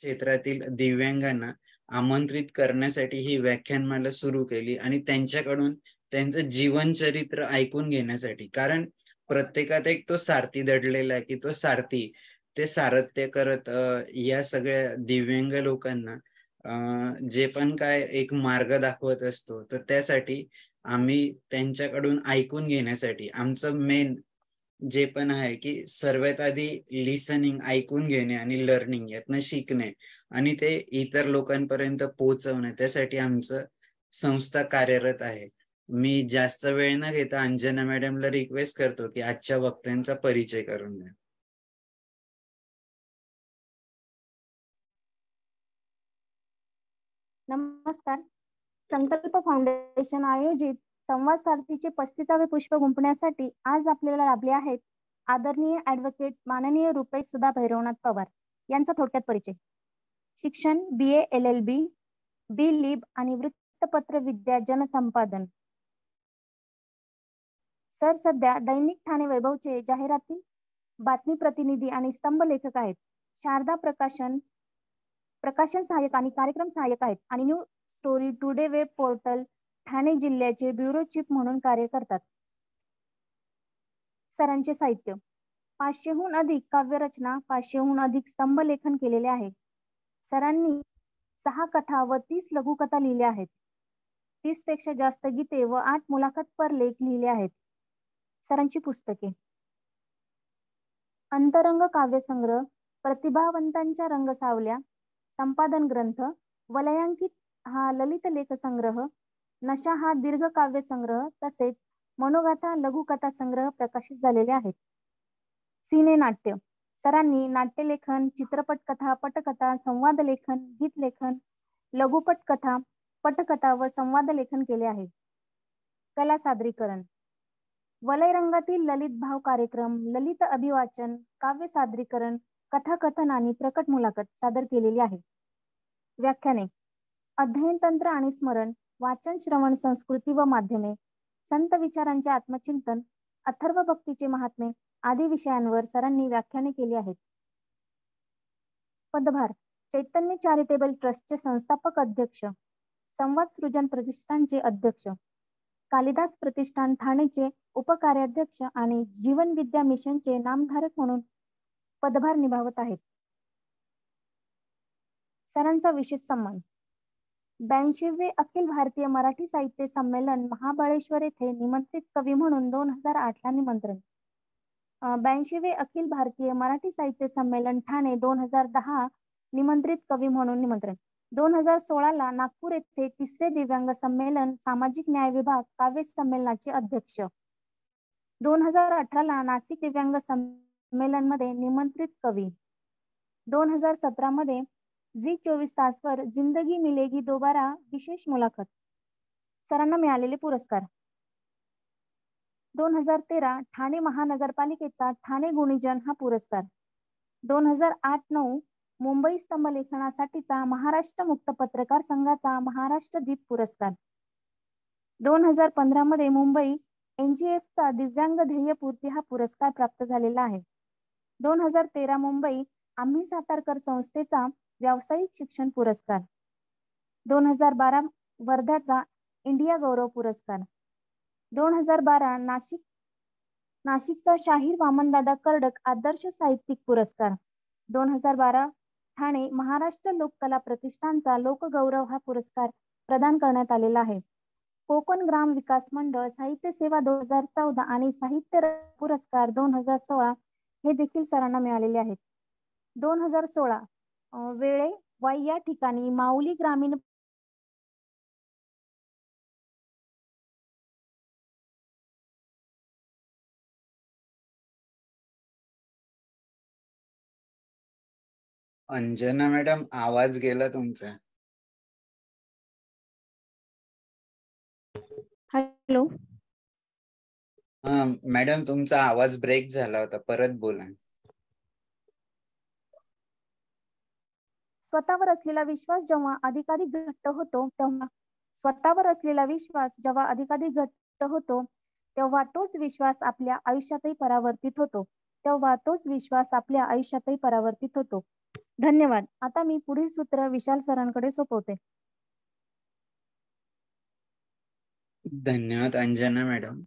क्षेत्रातील दिव्यांगांना आमंत्रित करण्यासाठी ही व्याख्यानमाला सुरू केली आणि त्यांच्याकडून त्यांचं जीवनचरित्र ऐकून घेण्यासाठी. कारण प्रत्येकात एक तो सारथी दडलेला आहे की तो सारथी ते सारथ्य करत या सगळ्या दिव्यांग लोकांना जे पण काय एक मार्ग दाखवत असतो. तर त्यासाठी आम्ही त्यांच्याकडून ऐकून घेण्यासाठी आमचं मेन जे पण आहे की सर्वात आधी लिसनिंग ऐकून घेणे आणि लर्निंग यातनं शिकणे आणि ते इतर लोकांपर्यंत पोहोचवणे, त्यासाठी आमचं संस्था कार्यरत आहे. मी जास्त वेळ न घेता अंजना मॅडमला रिक्वेस्ट करतो की आजच्या वक्त्यांचा परिचय करून द्या. नमस्कार. संकल्प फाउंडेशन आयोजित संवाद सारथीचे 35वे पुष्प गुंफण्यासाठी आज आपल्याला लाभले आहेत आदरणीय ॲडव्होकेट माननीय रुपेश सुधा भैरवनाथ पवार यांचा थोडक्यात परिचय. शिक्षण BA LLB, B.Lib आणि वृत्तपत्र विद्या जनसंपादन. सर सध्या दैनिक ठाणे वैभवचे जाहिराती बातमी प्रतिनिधी आणि स्तंभ लेखक आहेत. शारदा प्रकाशन सहाय्यक आणि कार्यक्रम सहाय्यक आहेत आणि new story today web portal Thane जिल्ह्याचे ब्युरो चीफ म्हणून कार्य करतात. सरांचे साहित्य: 500हून अधिक काव्यरचना, 500हून अधिक स्तंभ लेखन केलेले आहे. सरांनी 6 कथा व 30 लघुकथा लिहिल्या आहेत. 30 पेक्षा जास्त गीते व 8 मुलाखतपर लेख लिहिले आहेत. सरांची पुस्तके: अंतरंग काव्यसंग्रह, प्रतिभावंतांच्या रंगसावल्या, संपादन ग्रंथ, वलयांकित हा ललित लेख संग्रह, नशा हा दीर्घ काव्य संग्रह तसेच मनोगाथा लघुकथा संग्रह प्रकाशित झालेले आहेत. सिने नाट्य: सरांनी नाट्यलेखन, चित्रपट कथा, पटकथा, संवाद लेखन, गीत लेखन, लघुपट कथा, पटकथा व संवाद लेखन केले आहे. कला सादरीकरण: वलय रंगातील ललित भाव कार्यक्रम, ललित अभिवाचन, काव्य सादरीकरण, कथाकथन आणि प्रकट मुलाखत सादर केलेली आहे. व्याख्याने: अध्ययन तंत्र आणि स्मरण, वाचन श्रवण संस्कृती व माध्यमे, संत विचारांचे आत्मचिंतन, अथर्व भक्तीचे महात्मे आदी विषयांवर सरांनी व्याख्याने केली आहेत. पदभार: चैतन्य चॅरिटेबल ट्रस्टचे संस्थापक अध्यक्ष, संवाद सृजन प्रतिष्ठानचे अध्यक्ष, कालिदास प्रतिष्ठान ठाणेचे उपकार्याध्यक्ष आणि जीवन विद्या मिशनचे नामधारक म्हणून पदभार निभावत आहेत. सरांचा विशेष सन्मान: 82वे अखिल भारतीय मराठी साहित्य संमेलन महाबळेश्वर येथे निमंत्रित कवी म्हणून 2008 ला निमंत्रण. 82वे अखिल भारतीय मराठी साहित्य संमेलन ठाणे 2010 निमंत्रित कवी म्हणून निमंत्रण. 2016 ला नागपूर येथे 3रे दिव्यांग संमेलन सामाजिक न्याय विभाग काव्य संमेलनाचे अध्यक्ष. 2018 ला नाशिक दिव्यांग संमेलन मध्ये निमंत्रित कवी. 2017 मध्ये झी 24 तासवर जिंदगी मिलेगी दोबारा विशेष मुलाखत. सरांना मिळालेले पुरस्कार: 2013 ठाणे महानगरपालिकेचा ठाणे गुणीजन हा पुरस्कार. 2008-09 मुंबई स्तंभ लेखनासाठीचा महाराष्ट्र मुक्त पत्रकार संघाचा महाराष्ट्र दीप पुरस्कार. 2015 मध्ये मुंबई NGFचा दिव्यांग ध्येयपूर्ती हा पुरस्कार प्राप्त झालेला आहे. 2013 मुंबई आम्ही सातारकर संस्थेचा व्यावसायिक शिक्षण पुरस्कार. 2012 वर्ध्याचा इंडिया गौरव पुरस्कार. 2012 नाशिकचा शाहीर वामनदादा कर्डक आदर्श साहित्यिक पुरस्कार. 2012 ठाणे महाराष्ट्र लोककला प्रतिष्ठानचा लोकगौरव हा पुरस्कार प्रदान करण्यात आलेला आहे. कोकण ग्राम विकास मंडळ साहित्य सेवा 2014 आणि साहित्य पुरस्कार 2016 हे देखील सरांना मिळालेले आहेत. 2016 वेळे वाई या ठिकाणी माऊली ग्रामीण अंजना मॅडम, आवाज गेला तुमचा. हॅलो. हा मॅडम, तुमचा आवाज ब्रेक झाला होता, परत बोला. स्वतःवर असलेला विश्वास जेव्हा अधिकाधिक घट्ट होतो तेव्हा तोच विश्वास आपल्या आयुष्यातही परावर्तित होतो. धन्यवाद. आता मी पुढील सूत्र विशाल सरांकडे सोपवते. धन्यवाद अंजना मॅडम.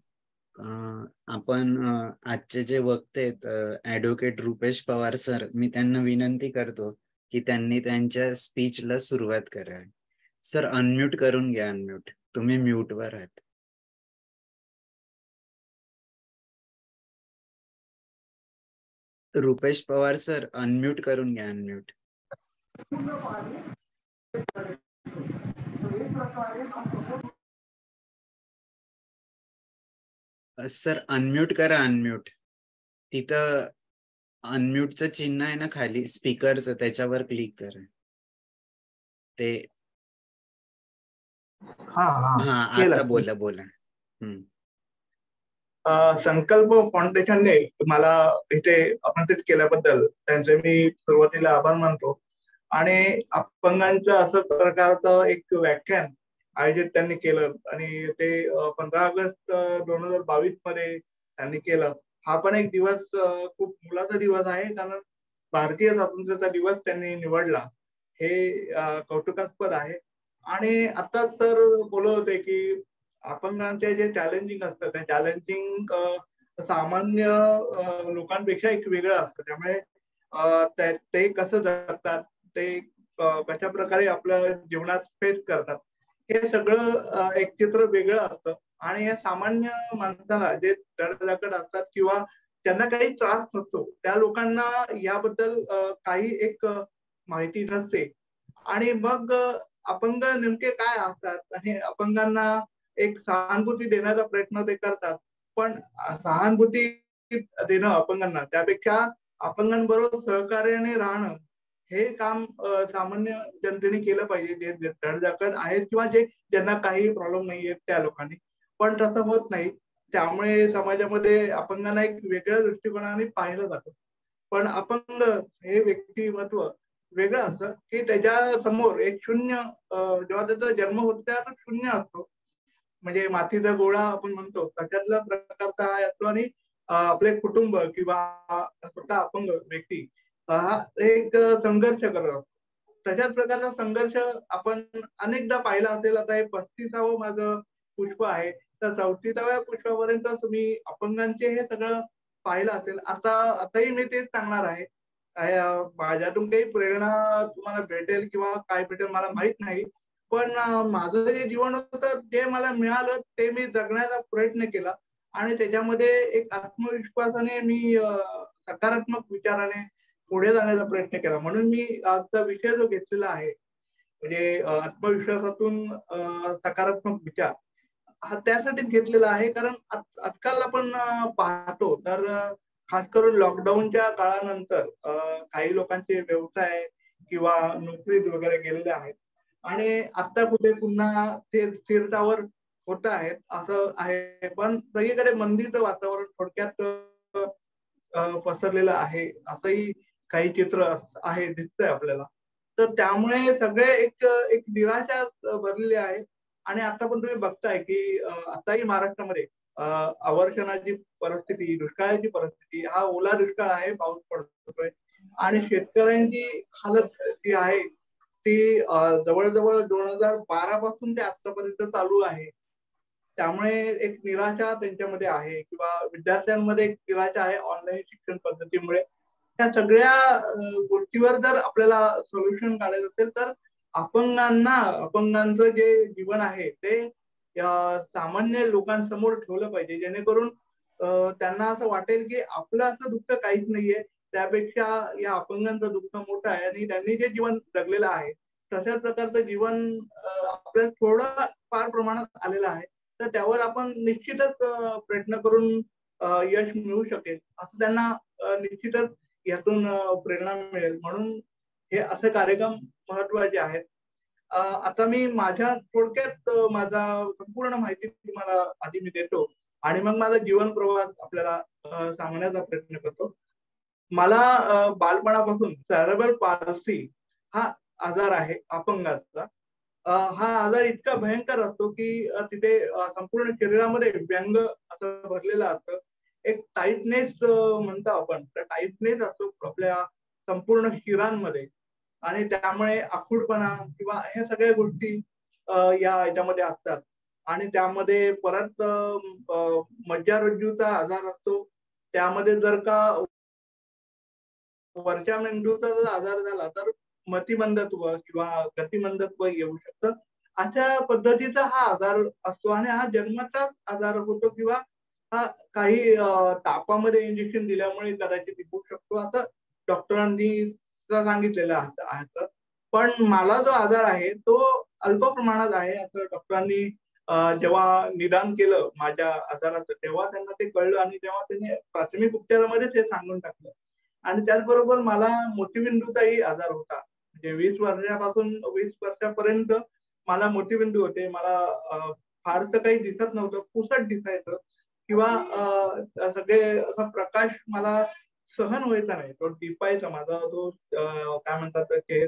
आपण आजचे जे वक्ते आहेत ऍडव्होकेट रुपेश पवार सर, मी त्यांना विनंती करतो की त्यांनी त्यांच्या स्पीचला सुरुवात करावी. सर अनम्यूट करून घ्या. अनम्यूट, तुम्ही म्यूटवर आहात. रुपेश पवार सर अनम्यूट करून घ्या. अनम्यूट. सर अनम्यूट करा. अनम्यूट, तिथं अनम्यूटचं चिन्ह आहे ना खाली स्पीकरचं, त्याच्यावर क्लिक करा. ते हा आता बोला. संकल्प फाउंडेशनने मला इथे आमंत्रित केल्याबद्दल त्यांचे मी सुरुवातीला आभार मानतो. आणि अपंगांचं असं प्रकारचं एक व्याख्यान आयोजित त्यांनी केलं आणि ते 15 ऑगस्ट 2022 मध्ये त्यांनी केलं. हा पण एक दिवस खूप मोलाचा दिवस आहे, कारण भारतीय स्वातंत्र्याचा दिवस त्यांनी निवडला, हे कौतुकास्पद आहे. आणि आता तर बोलत होते की अपंगांचे जे चॅलेंजिंग असतं ते चॅलेंजिंग सामान्य लोकांपेक्षा एक वेगळं असतं. त्यामुळे ते कसं जगतात, ते कशा प्रकारे आपल्या जीवनात फेस करतात, हे सगळं एक चित्र वेगळं असतं. आणि या सामान्य माणसाला जे धडधाकट असतात किंवा त्यांना काही त्रास नसतो, त्या लोकांना याबद्दल काही एक माहिती नसते. आणि मग अपंग नेमके काय असतात आणि अपंगांना एक सहानुभूती देण्याचा प्रयत्न ते करतात. पण सहानुभूती देणं अपंगांना, त्यापेक्षा अपंगांबरोबर सहकार्याने राहणं हे काम सामान्य जनतेने केलं पाहिजे, जे धडधाकट आहेत किंवा ज्यांना काही प्रॉब्लेम नाही आहेत त्या लोकांनी. पण तसं होत नाही. त्यामुळे समाजामध्ये अपंगांना एक वेगळ्या दृष्टिकोनाने पाहिलं जातं. पण अपंग हे व्यक्तिमत्व वेगळं असतं की त्याच्या समोर एक शून्य, जेव्हा त्याचा जन्म होतो तेव्हा शून्य असतो, म्हणजे मातीचा गोळा आपण म्हणतो त्याच्यातला प्रकारचा हा असतो. आणि आपले कुटुंब किंवा स्वतः अपंग व्यक्ती हा एक संघर्ष करत असतो. तशाच प्रकारचा संघर्ष आपण अनेकदा पाहिला असेल. आता हे 35वं माझं पुष्प आहे, तर 34व्या पुष्पापर्यंत तुम्ही अपंगांचे हे सगळं पाहिलं असेल. आताही मी तेच सांगणार आहे. माझ्यातून काही प्रेरणा तुम्हाला भेटेल किंवा काय भेटेल मला माहित नाही, पण माझं जे जीवन होतं ते मला मिळालं, ते मी जगण्याचा प्रयत्न केला. आणि त्याच्यामध्ये एक आत्मविश्वासाने मी सकारात्मक विचाराने पुढे जाण्याचा प्रयत्न केला. म्हणून मी आजचा विषय जो घेतलेला आहे, म्हणजे आत्मविश्वासातून सकारात्मक विचार, हा त्यासाठीच घेतलेला आहे. कारण आजकाल आपण पाहतो तर खास करून लॉकडाऊनच्या काळानंतर काही लोकांचे व्यवसाय किंवा नोकरी वगैरे गेलेले आहेत आणि आता कुठे पुन्हा ते स्थिरतावर होत आहेत असं आहे. पण सगळीकडे मंदीचं वातावरण थोडक्यात पसरलेलं आहे, असंही काही चित्र आहे, दिसतंय आपल्याला. तर त्यामुळे सगळे एक एक निराशा भरलेली आहे. आणि आता पण तुम्ही बघताय की आताही महाराष्ट्रामध्ये अवर्षणाची परिस्थिती, दुष्काळाची परिस्थिती, हा ओला दुष्काळ आहे, पाऊस पडतोय. आणि शेतकऱ्यांची हालत जी आहे ती जवळजवळ 2012 पासून ते आतापर्यंत चालू आहे. त्यामुळे एक निराशा त्यांच्यामध्ये आहे किंवा विद्यार्थ्यांमध्ये एक निराशा आहे ऑनलाईन शिक्षण पद्धतीमुळे. त्या सगळ्या गोष्टीवर जर आपल्याला सोल्युशन काढायचं असेल तर अपंगांचं जे जीवन आहे ते सामान्य लोकांसमोर ठेवलं पाहिजे, जेणेकरून त्यांना असं वाटेल की आपलं असं दुःख काहीच नाहीये, त्यापेक्षा या अपंगांचं दुःख मोठं आहे. आणि त्यांनी जे जीवन जगलेलं आहे तशाच प्रकारचं जीवन आपल्याला थोडं फार प्रमाणात आलेलं आहे, तर त्यावर आपण निश्चितच प्रयत्न करून यश मिळू शकेल, असं त्यांना निश्चितच यातून प्रेरणा मिळेल. म्हणून हे असे कार्यक्रम महत्वाचे आहेत. आता मी माझ्या थोडक्यात माझा संपूर्ण माहिती तुम्हाला आधी मी देतो आणि मग माझा जीवन प्रवास आपल्याला सांगण्याचा प्रयत्न करतो. मला बालपणापासून सेरेब्रल पाल्सी हा आजार आहे अपंगाचा. हा आजार इतका भयंकर असतो की तिथे संपूर्ण शरीरामध्ये व्यंग असं भरलेलं असतं. एक टाईटनेस म्हणतो आपण, तर टाईटनेस असतो आपल्या संपूर्ण शिरांमध्ये. आणि त्यामुळे आखूडपणा किंवा ह्या सगळ्या गोष्टी या याच्यामध्ये असतात. आणि त्यामध्ये परत मज्जारज्जूचा आजार असतो. त्यामध्ये जर का वरच्या मेंदूचा जर आजार झाला तर मतिमंदत्व किंवा गतिमंदत्व येऊ शकतं. अशा पद्धतीचा हा आजार असतो आणि हा जन्मताच आजार होतो किंवा हा काही तापामध्ये इंजेक्शन दिल्यामुळे कदाचित होऊ शकतो असं डॉक्टरांनी सांगितलेलं आहे. पण मला जो आजार आहे तो अल्प प्रमाणात आहे असं डॉक्टरांनी जेव्हा निदान केलं माझ्या आजाराचं तेव्हा त्यांना ते कळलं आणि तेव्हा त्यांनी प्राथमिक उपचारामध्ये ते सांगून टाकलं. आणि त्याचबरोबर मला मोतीबिंदूचाही आजार होता. म्हणजे 20 वर्षापासून 20 वर्षापर्यंत मला मोतीबिंदू होते. मला फारसं काही दिसत नव्हतं, पुसट दिसायचं किंवा सगळे असा प्रकाश मला सहन व्हायचा नाही. तो दिपायचा माझा जो काय म्हणतात ते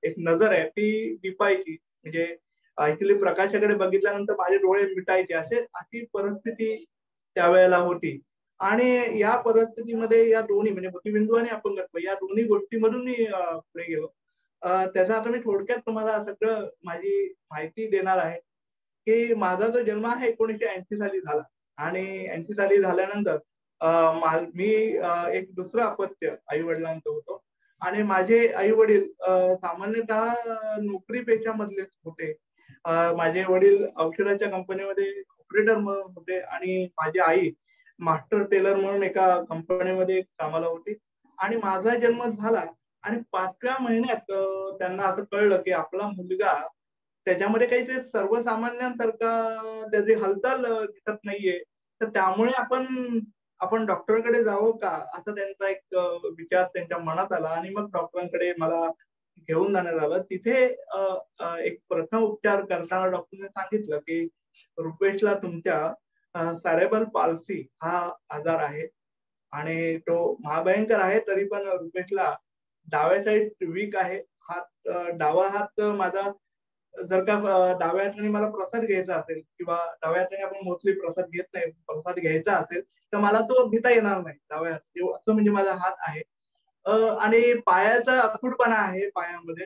एक नजर आहे ती दिपायची. म्हणजे ऍक्च्युली प्रकाशाकडे बघितल्यानंतर माझे डोळे मिटायचे अशी परिस्थिती त्यावेळेला होती. आणि या परिस्थितीमध्ये या दोन्ही म्हणजे मोतीबिंदू आणि अपंगत्व या दोन्ही गोष्टीमधून मी पुढे गेलो. त्याचा आता मी थोडक्यात तुम्हाला सगळं माझी माहिती देणार आहे की माझा जो जन्म आहे 1980 साली झाला आणि 80 साली झाल्यानंतर मी एक दुसरं अपत्य आई वडिलांचं होतो आणि माझे आई वडील सामान्यतः नोकरी पेशामधलेच होते. माझे वडील औषधाच्या कंपनीमध्ये ऑपरेटर म्हणून होते आणि माझी आई मास्टर टेलर म्हणून एका कंपनीमध्ये कामाला होती. आणि माझा जन्म झाला आणि 5व्या महिन्यात त्यांना असं कळलं की आपला मुलगा त्याच्यामध्ये काहीतरी सर्वसामान्यांसारखा त्याची हालचाल दिसत नाहीये, तर त्यामुळे आपण डॉक्टरकडे जावं का असं त्यांचा एक विचार त्यांच्या मनात आला आणि मग डॉक्टरांकडे मला घेऊन जाण्यात आलं. तिथे एक प्रथम उपचार करताना डॉक्टरने सांगितलं की रुपेशला तुमच्या सॅरेबल पाल्सी हा आजार आहे आणि तो महाभयंकर आहे. तरी पण रुपेशला डाव्या साईड वीक आहे. डावा हात माझा जर का डाव्या हाताने मला प्रसाद घ्यायचा असेल किंवा डाव्या हाताने आपण मोस्टली प्रसाद घेत नाही, प्रसाद घ्यायचा असेल तर मला तो घेता येणार नाही डाव्या हात असं म्हणजे माझा हात आहे. आणि पायाचा आखूडपणा आहे पायामध्ये.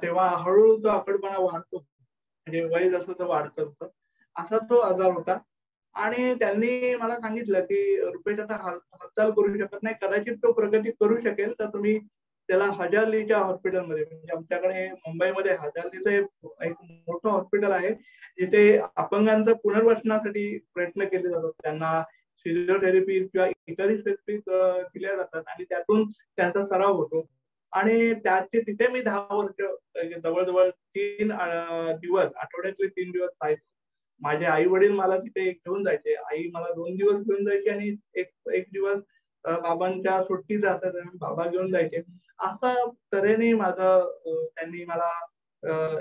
तेव्हा हळूहळू तो आखूडपणा वाढतो म्हणजे वय जसं वाढतं तसं असा तो आजार होता. आणि त्यांनी मला सांगितलं की रुपेश आता हालचाल करू शकत नाही, कदाचित तो प्रगती करू शकेल तर तुम्ही त्याला हजारलीच्या हॉस्पिटलमध्ये म्हणजे आमच्याकडे मुंबईमध्ये हजारलीचं एक मोठं हॉस्पिटल आहे जिथे अपंगांचं पुनर्वसनासाठी प्रयत्न केले जातात. त्यांना फिजिओथेरपी किंवा इतरही थेरपी दिल्या जातात आणि त्यातून त्यांचा सराव होतो. आणि त्याचे तिथे मी 10 वर्ष जवळजवळ 3 दिवस आठवड्यातले 3 दिवस राहायचो. माझे आई वडील मला तिथे घेऊन जायचे. आई मला 2 दिवस घेऊन जायची आणि एक दिवस बाबांच्या सुट्टीत असतात बाबा घेऊन जायचे. असा तऱ्हेने त्यांनी मला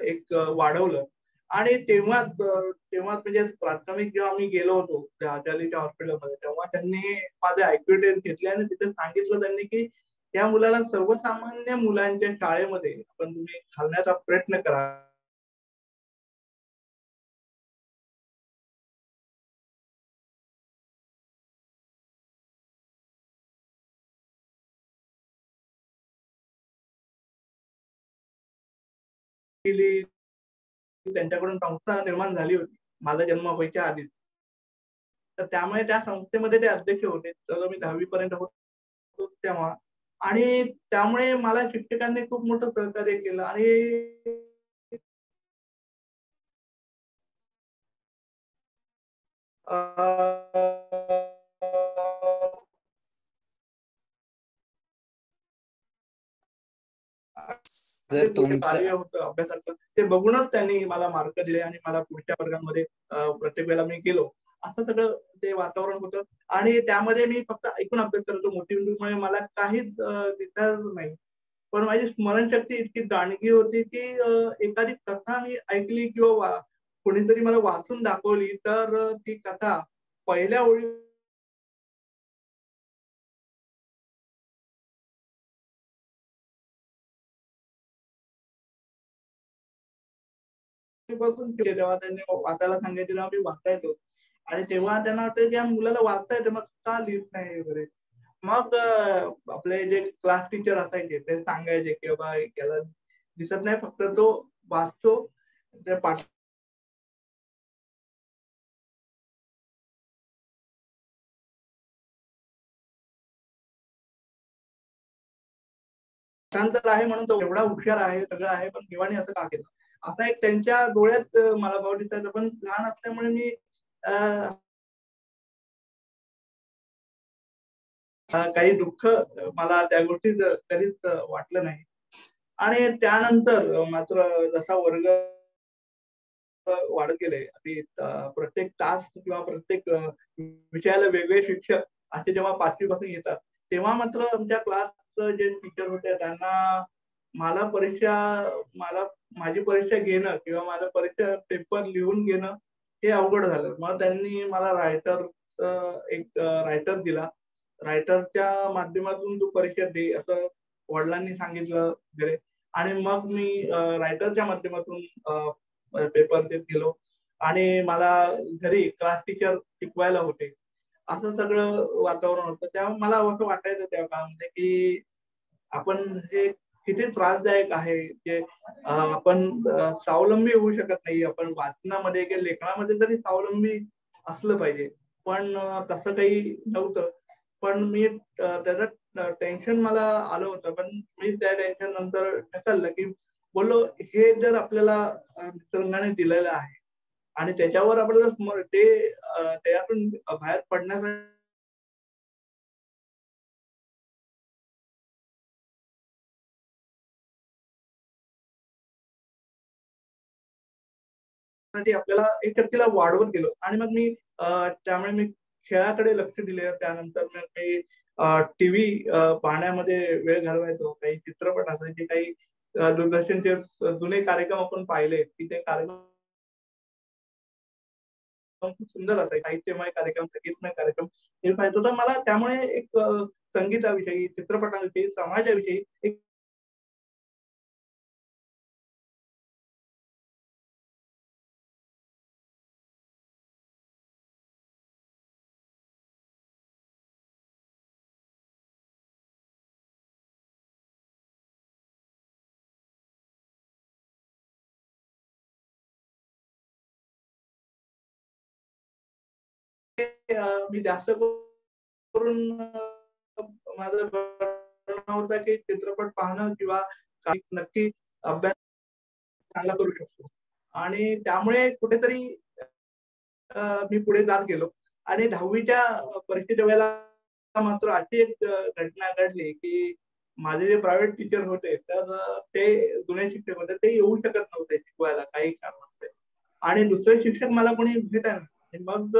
एक वाढवलं. आणि तेव्हा म्हणजे प्राथमिक जेव्हा आम्ही गेलो होतो त्या हजालीच्या हॉस्पिटलमध्ये तेव्हा त्यांनी माझे IQ टेस्ट घेतले आणि तिथे सांगितलं त्यांनी की त्या मुलाला सर्वसामान्य मुलांच्या शाळेमध्ये आपण तुम्ही घालण्याचा प्रयत्न करा. त्यांच्याकडून संस्था निर्माण झाली होती माझा जन्म व्हायच्या आधीच. तर त्यामुळे त्या संस्थेमध्ये ते अध्यक्ष होते. तर मी 10वी पर्यंत होतो तेव्हा. आणि त्यामुळे मला शिक्षकांनी खूप मोठं सहकार्य केलं आणि जर कार्य तुमचं होतं अभ्यासाचं ते बघूनच त्यांनी मला मार्क दिले आणि मला पुढच्या वर्गामध्ये प्रत्येक वेळेला मी गेलो असं सगळं ते वातावरण होतं. आणि त्यामध्ये मी फक्त ऐकून अभ्यास करतो. मोतीबिंदूमुळे मला काहीच दिसत नाही. पण माझी स्मरणशक्ती इतकी दांडगी होती की एखादी कथा मी ऐकली किंवा कोणीतरी मला वाचून दाखवली तर ती कथा पहिल्या ओळीपासून तेव्हा त्यांनी वाचायला सांगायचे तेव्हा मी वाचायचो. आणि तेव्हा त्यांना वाटतं की या मुलाला वाचता येतं मग का लिहित नाही वगैरे. मग आपले जे क्लास टीचर असायचे ते सांगायचे की बाबा याला दिसत नाही, फक्त तो वाचतो, पाठांतर आहे म्हणून तो एवढा हुशार आहे, सगळं आहे, पण देवाने असं का केलं, असा एक त्यांच्या डोळ्यात मला भाव दिसायचा. पण लहान असल्यामुळे मी काही दुःख मला त्या गोष्टीत कधीच वाटलं नाही. आणि त्यानंतर मात्र जसा वर्ग वाढत गेले आणि प्रत्येक तास किंवा प्रत्येक विषयाला वेगळे शिक्षक असे जेव्हा 5वी पासून येतात, तेव्हा मात्र आमच्या क्लासचे जे टीचर होते त्यांना मला माझी परीक्षा घेणं किंवा माझा परीक्षा पेपर लिहून घेणं हे अवघड झालं. मग त्यांनी मला एक रायटर दिला. रायटरच्या माध्यमातून तू परीक्षा दे असं वडिलांनी सांगितलं वगैरे. आणि मग मी रायटरच्या माध्यमातून पेपर देत गेलो. आणि मला घरी क्लास टीचर शिकवायला होते, असं सगळं वातावरण होतं. तेव्हा मला असं वाटायचं त्या काळामध्ये की आपण हे किती त्रासदायक आहे, जे आपण स्वावलंबी होऊ शकत नाही. आपण वाचनामध्ये किंवा लेखनामध्ये तरी स्वावलंबी असलं पाहिजे, पण तसं काही नव्हतं. पण मी त्याचं टेन्शन मला आलं होतं, पण मी त्या टेन्शन नंतर ढकललं की बोललो हे जर आपल्याला निसर्गाने दिलेलं आहे आणि त्याच्यावर आपल्याला त्यातून बाहेर पडण्यासाठी आपल्याला एक तिला वाढवत गेलो. आणि मग मी त्यामुळे मी खेळाकडे लक्ष दिले. त्यानंतर मग मी टीव्ही पाहण्यामध्ये वेळ घालवायचो. काही चित्रपट असायचे, काही दूरदर्शनचे जुने कार्यक्रम आपण पाहिले की ते कार्यक्रम खूप सुंदर असायचे. साहित्यमय कार्यक्रम, संगीतमय कार्यक्रम हे पाहायचो. तर मला त्यामुळे एक संगीताविषयी, चित्रपटाविषयी, समाजाविषयी एक मी जास्त करून माझा होता की चित्रपट पाहणं किंवा नक्की अभ्यास चांगला करू शकतो. आणि त्यामुळे कुठेतरी मी पुढे जात गेलो. आणि 10वीच्या परीक्षेच्या वेळेला मात्र अशी एक घटना घडली की माझे जे प्रायव्हेट टीचर होते, तर ते जुने शिक्षक होते, ते येऊ शकत नव्हते शिकवायला काही कारणामुळे. आणि दुसरे शिक्षक मला कोणी भेटायला नाही. मग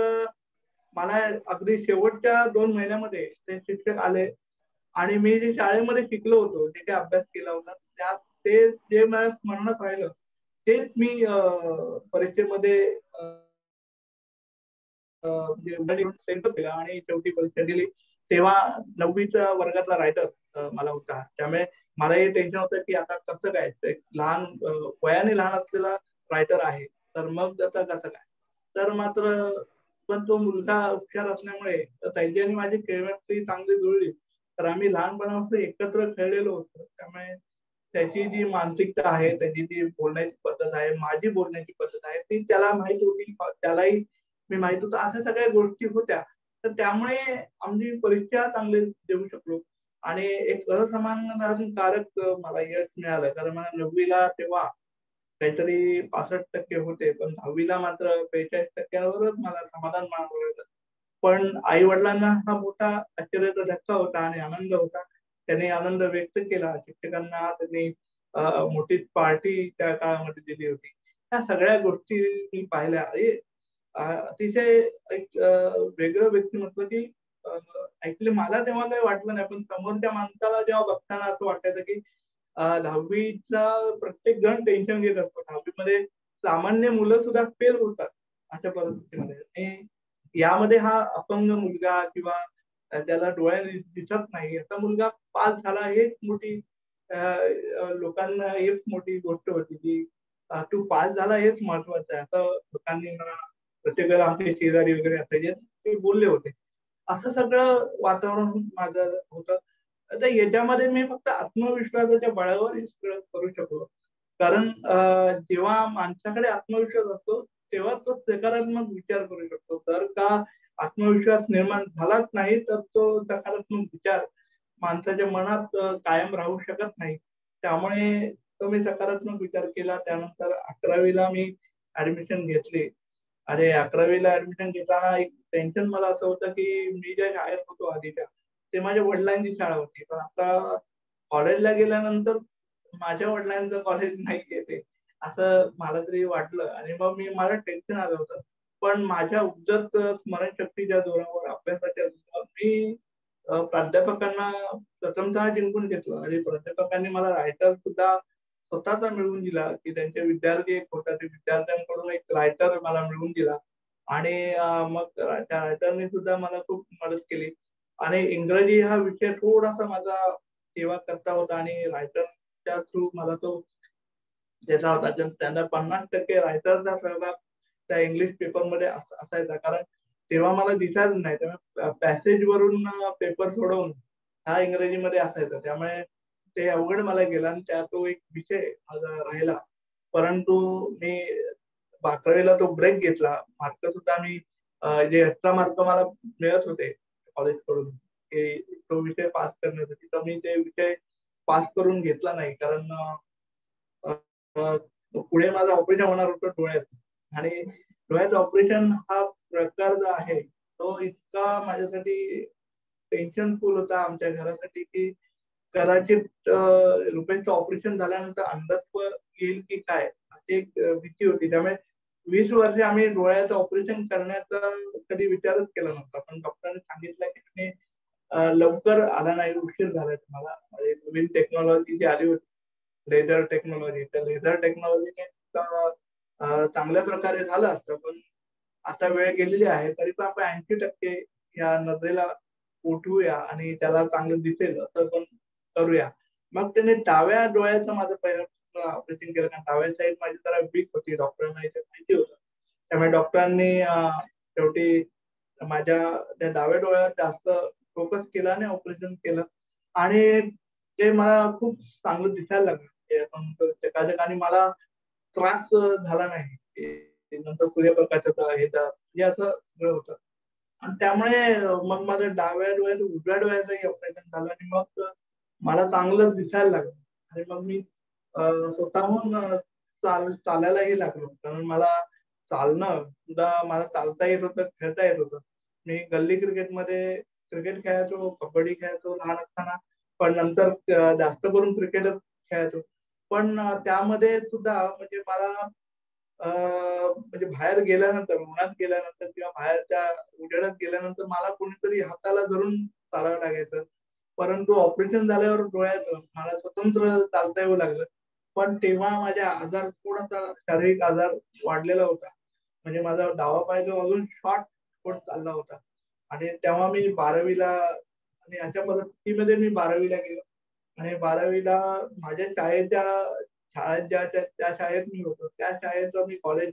मला अगदी शेवटच्या 2 महिन्यामध्ये ते शिक्षक आले आणि मी जे शाळेमध्ये शिकलो होतो, जे काही अभ्यास केला होता, त्यात ते जे मला स्मरणात राहिलं तेच मी परीक्षेमध्ये केला आणि शेवटी परीक्षा दिली. तेव्हा 9वीच्या वर्गातला रायटर मला होता. त्यामुळे मला हे टेन्शन होतं की आता कसं काय, एक लहान वयाने लहान असलेला रायटर आहे, तर मग आता कसं काय. तर मात्र पण तो मुलगा हुशार असल्यामुळे त्याची आणि माझी केमिस्ट्री चांगली जुळली. तर आम्ही लहानपणापासून एकत्र खेळलेलो होतो. त्यामुळे त्याची जी मानसिकता आहे, त्याची जी बोलण्याची पद्धत आहे, माझी बोलण्याची पद्धत आहे, ती त्याला माहित होती, त्यालाही मी माहित होतं. अशा सगळ्या गोष्टी होत्या. तर त्यामुळे आमची परीक्षा चांगली देऊ शकलो. आणि एक असमाधानकारक मला यश मिळालं, कारण मला 9वीला तेव्हा काहीतरी 65% होते, पण 10वीला मात्र 45%वरच मला समाधान मानावं लागलं. पण आई वडिलांना हा मोठा आश्चर्याचा धक्का होता आणि आनंद होता. त्यांनी आनंद व्यक्त केला. शिक्षकांना त्यांनी मोठी पार्टी त्या काळामध्ये दिली होती. त्या सगळ्या गोष्टी मी पाहिल्या. अतिशय एक वेगळं व्यक्तिमत्व की ऍक्च्युली मला तेव्हा काही वाटलं नाही, पण समोरच्या माणसाला जेव्हा बघताना असं वाटायचं की 10वीचा प्रत्येक जण टेन्शन घेत असतो. 10वीमध्ये सामान्य मुलं सुद्धा फेल होतात अशा परिस्थितीमध्ये. आणि यामध्ये हा अपंग मुलगा किंवा त्याला डोळ्याने दिसत नाही असा मुलगा पास झाला, हेच मोठी लोकांना हेच मोठी गोष्ट होती की तू पास झाला हेच महत्वाचं आहे, असं लोकांनी मला प्रत्येक वेळेला आमचे शेजारी वगैरे असायचे ते बोलले होते. असं सगळं वातावरण माझं होतं. आता याच्यामध्ये मी फक्त आत्मविश्वासाच्या बळावर हे सगळं करू शकलो. कारण जेव्हा माणसाकडे आत्मविश्वास असतो तेव्हा तो सकारात्मक विचार करू शकतो. जर का आत्मविश्वास निर्माण झालाच नाही तर तो सकारात्मक विचार माणसाच्या मनात कायम राहू शकत नाही. त्यामुळे तो मी सकारात्मक विचार केला. त्यानंतर 11वीला मी ऍडमिशन घेतली. अरे 11वीला ऍडमिशन घेताना एक टेन्शन मला असं होतं की मी ज्या शाळेत होतो आधीच्या ते माझ्या वडिलांची शाळा होती. पण आता कॉलेजला गेल्यानंतर माझ्या वडिलांचं कॉलेज नाहीये ते असं मला तरी वाटलं आणि मग मला टेन्शन आलं होतं. पण माझ्या उपजत स्मरणशक्तीच्या जोरावर अभ्यासाच्या जोरावर मी प्राध्यापकांना प्रथमतः जिंकून घेतलं आणि प्राध्यापकांनी मला रायटर सुद्धा स्वतःचा मिळवून दिला की त्यांचे विद्यार्थी एक होता ते विद्यार्थ्यांकडून एक रायटर मला मिळवून दिला आणि मग त्या रायटरने सुद्धा मला खूप मदत केली आणि इंग्रजी हा विषय थोडासा माझा सेवा करता होता आणि रायटरच्या थ्रू मला तो देता होता. त्यांना 50% रायटरचा सहभाग त्या इंग्लिश पेपरमध्ये असायचा कारण तेव्हा मला दिसायचं नाही तेव्हा पॅसेज वरून पेपर सोडवून हा इंग्रजीमध्ये असायचा. त्यामुळे ते अवघड मला गेला आणि त्या तो एक विषय माझा राहिला. परंतु मी 11वीला तो ब्रेक घेतला. मार्क सुद्धा मी जे एक्स्ट्रा मार्क मला मिळत होते कॉलेजकडून तो विषय पास करण्यासाठी तर मी ते विषय पास करून घेतला नाही कारण पुढे माझं ऑपरेशन होणार होतं डोळ्याचं आणि डोळ्याचं ऑपरेशन हा प्रकार जो आहे तो इतका माझ्यासाठी टेन्शनफुल होता आमच्या घरासाठी की कदाचित रुपेशचं ऑपरेशन झाल्यानंतर अंधत्व येईल की काय अशी एक भीती होती. त्यामुळे 20 वर्षे आम्ही डोळ्याचं ऑपरेशन करण्याचा कधी विचारच केला नव्हता. पण डॉक्टरांनी सांगितलं की तुम्ही लवकर आला नाही उशीर झालाय तुम्हाला. नवीन टेक्नॉलॉजी जी आली होती लेझर टेक्नॉलॉजी तर लेझर टेक्नॉलॉजीने चांगल्या प्रकारे झालं असतं पण आता वेळ गेलेली आहे तरी पण आपण 80% या नजरेला उठवूया आणि त्याला चांगलं दिसेल असं पण करूया. मग त्याने डाव्या डोळ्याचं माझं पहिलं ऑपरेशन केलं कारण डाव्या साईड माझी जरा वीक होती डॉक्टरांना इथे माहिती होतं. त्यामुळे डॉक्टरांनी शेवटी माझ्या त्या डाव्या डोळ्यावर जास्त फोकस केला आणि ऑपरेशन केलं आणि ते मला खूप चांगलं दिसायला लागलं. आणि मला त्रास झाला नाही. नंतर सूर्यप्रकाशाचा हे असं सगळं होतं आणि त्यामुळे मग माझं डाव्या डोळ्याचं उजव्या डोळ्याचंही ऑपरेशन झालं आणि मग मला चांगलं दिसायला लागलं आणि मग मी स्वतःहून चालायलाही लागलो कारण मला चालणं सुद्धा मला चालता येत होतं खेळता येत होतं. मी गल्ली क्रिकेटमध्ये क्रिकेट खेळायचो कबड्डी खेळायचो लहान असताना पण नंतर जास्त करून क्रिकेटच खेळायचो. पण त्यामध्ये सुद्धा म्हणजे मला म्हणजे बाहेर गेल्यानंतर उन्हात गेल्यानंतर किंवा बाहेरच्या उजेडात गेल्यानंतर मला कोणीतरी हाताला धरून चालावं लागायचं. परंतु ऑपरेशन झाल्यावर डोळ्याचं मला स्वतंत्र चालता येऊ लागलं. पण तेव्हा माझ्या आजार थोडासा शारीरिक आजार वाढलेला होता. म्हणजे माझा डावा पाय जो अजून शॉर्ट होत चालला होता आणि तेव्हा मी 12वीला आणि अशा परिस्थितीमध्ये मी 12वीला गेलो आणि 12वीला माझ्या शाळेत ज्या शाळेत मी होतो त्या शाळेत मी कॉलेज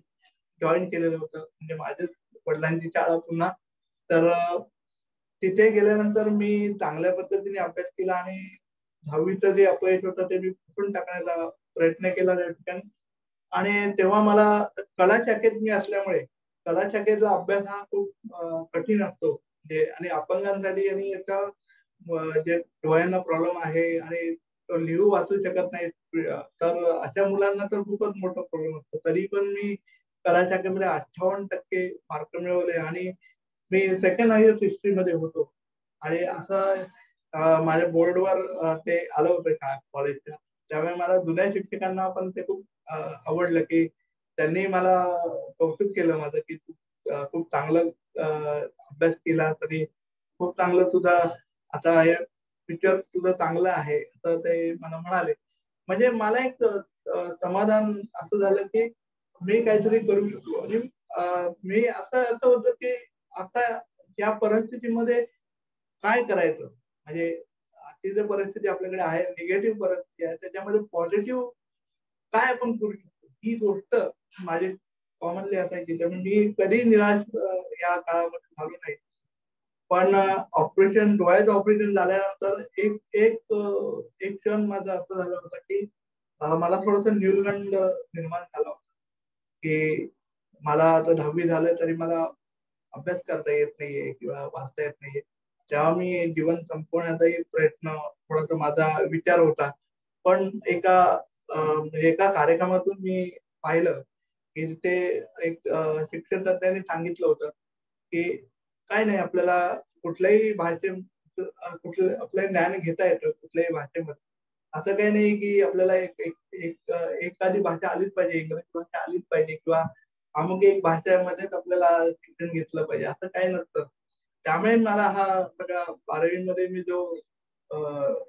जॉईन केलेलं होतं म्हणजे माझ्या वडिलांची शाळा पुन्हा तर तिथे गेल्यानंतर मी चांगल्या पद्धतीने अभ्यास केला आणि 10वीचं जे अपयश होतं ते मी पुसून टाकण्याचा प्रयत्न केला त्या ठिकाणी आणि तेव्हा मला कला शाखेत मी असल्यामुळे कला शाखेचा अभ्यास हा खूप कठीण असतो म्हणजे आणि अपंगांसाठी आणि एका जे डोळ्यांना प्रॉब्लेम आहे आणि लिहू वाचू शकत नाही तर अशा मुलांना तर खूपच मोठा प्रॉब्लेम असतो. तरी पण मी कला शाखेमध्ये 58% मार्क मिळवले आणि मी सेकंड हायस्ट हिस्ट्रीमध्ये होतो आणि असं माझ्या बोर्डवर ते आलं होतं कॉलेजच्या. त्यामुळे मला जुन्या शिक्षकांना पण ते खूप आवडलं की त्यांनी मला कौतुक केलं माझं की तू खूप चांगलं अभ्यास केला तरी खूप चांगलं तुझा आता हे फ्युचर तुझं चांगलं आहे असं ते मला म्हणाले. म्हणजे मला एक समाधान असं झालं की मी काहीतरी करू शकलो आणि मी असं होतं की आता या परिस्थितीमध्ये काय करायचं म्हणजे अशी जर परिस्थिती आपल्याकडे आहे निगेटिव्ह परिस्थिती आहे त्याच्यामध्ये पॉझिटिव्ह काय आपण करू शकतो ही गोष्ट माझी कॉमनली असायची. त्यामुळे मी कधी निराश या काळामध्ये झालो नाही पण डोळ्याचं ऑपरेशन झाल्यानंतर एक एक एक क्षण माझं असं झालं होतं की मला थोडस न्यूनगंड निर्माण झाला होता की मला आता 10वी झालं तरी मला अभ्यास करता येत नाहीये किंवा वाचता येत नाहीये. जेव्हा मी जीवन संपवण्याचाही प्रयत्न थोडासा माझा विचार होता. पण एका कार्यक्रमातून मी पाहिलं की तिथे एक शिक्षण तज्ञांनी सांगितलं होतं की काय नाही, आपल्याला कुठल्याही कुठलं आपलं ज्ञान घेता येतं कुठल्याही भाषेमध्ये. असं काही नाही की आपल्याला एक एक एक एखादी भाषा आलीच पाहिजे, इंग्रजी भाषा आलीच पाहिजे किंवा अमुक एक भाषेमध्येच आपल्याला शिक्षण घेतलं पाहिजे, असं काही नसतं. त्यामुळे मला हा सगळा 12वी मध्ये मी जो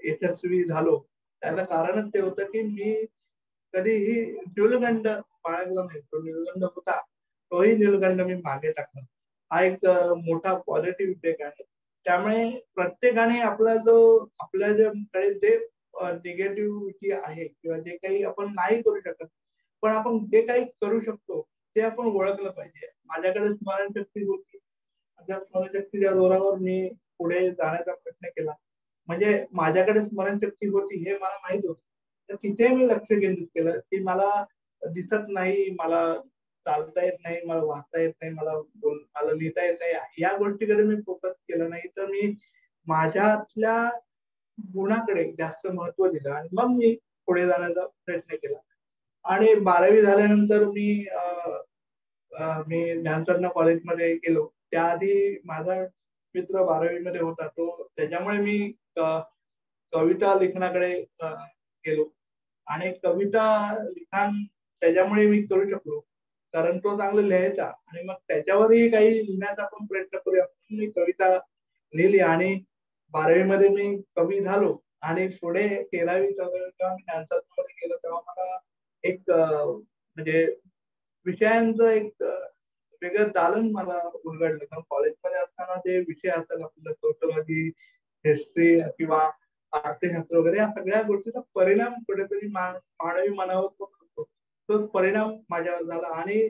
यशस्वी झालो त्याचं कारणच ते होतं की मी कधीही न्यूनगंड बाळगला नाही. तो न्यूनगंड होता, तोही न्यूनगंड मी मागे टाकला. हा एक मोठा पॉझिटिव्ह इफेक्ट आहे. त्यामुळे प्रत्येकाने आपल्याकडे जे निगेटिव्हिटी आहे किंवा जे काही आपण नाही करू शकत, पण आपण जे काही करू शकतो ते आपण ओळखलं पाहिजे. माझ्याकडे स्मरणशक्ती होती. त्या स्मरणशक्तीच्या जोरावर मी पुढे जाण्याचा प्रयत्न केला. म्हणजे माझ्याकडे स्मरणशक्ती होती हे मला माहित होतं. तर तिथे मी लक्ष केंद्रित केलं की मला दिसत नाही, मला चालता येत नाही, मला वाचता येत नाही, मला लिहिता येत नाही, या गोष्टीकडे मी फोकस केलं नाही. तर मी माझ्यातल्या गुणाकडे जास्त महत्व दिलं आणि मग मी पुढे जाण्याचा प्रयत्न केला. आणि 12वी झाल्यानंतर मी ज्ञानसाधना कॉलेजमध्ये गेलो. त्याआधी माझा मित्र 12वी मध्ये होता, तो त्याच्यामुळे मी कविता लिखाणाकडे गेलो आणि कविता लिखाण त्याच्यामुळे मी करू शकलो, कारण तो चांगलं लिहायचा आणि मग त्याच्यावरही काही लिहिण्याचा आपण प्रयत्न करूया म्हणून मी कविता लिहिली आणि 12वी मध्ये मी कवी झालो. आणि पुढे 13वी जेव्हा मी ज्ञानसाधनामध्ये गेलो तेव्हा मला एक म्हणजे विषयांचं एक वेगळं दालन मला उलगडलं. कारण कॉलेजमध्ये असताना जे विषय असतात आपल्याला सोशलॉजी, हिस्ट्री किंवा अर्थशास्त्र वगैरे या सगळ्या गोष्टीचा परिणाम कुठेतरी मानवी मनावर होतो. तो परिणाम माझ्यावर झाला आणि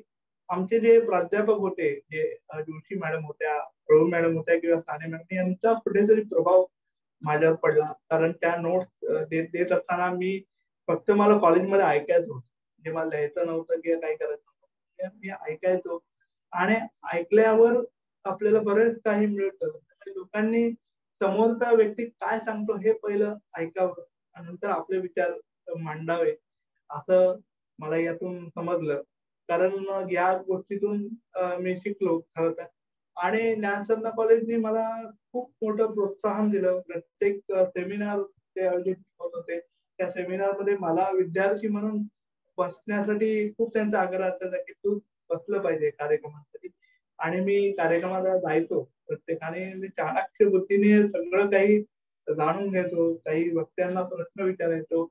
आमचे जे प्राध्यापक होते, जे जोशी मॅडम होत्या, प्रभू मॅडम होत्या किंवा साने मॅडम, यांचा कुठेतरी प्रभाव माझ्यावर पडला. कारण त्या नोट्स देत असताना मी फक्त मला कॉलेजमध्ये ऐकायचं होतं. म्हणजे मला लिहायचं नव्हतं किंवा काही करायचं नव्हतं, मी ऐकायचो आणि ऐकल्यावर आपल्याला बरेच काही मिळतं. लोकांनी समोरचा व्यक्ती काय सांगतो हे पहिलं ऐकावं आणि नंतर आपले विचार मांडावे, असं मला यातून समजलं. कारण या गोष्टीतून मी शिकलो खरं तर. आणि ज्ञानसाधना कॉलेजने मला खूप मोठं प्रोत्साहन दिलं. प्रत्येक सेमिनार ते आयोजित होत होते. त्या सेमिनार मध्ये मला विद्यार्थी म्हणून बसण्यासाठी खूप त्यांचा आग्रह असायचा की तू बसलं पाहिजे कार्यक्रमासाठी. आणि मी कार्यक्रमाला जायचो प्रत्येकाने. मी चाणाक्ष बुद्धीने सगळं काही जाणून घ्यायचो, काही वक्त्यांना प्रश्न विचारायचो,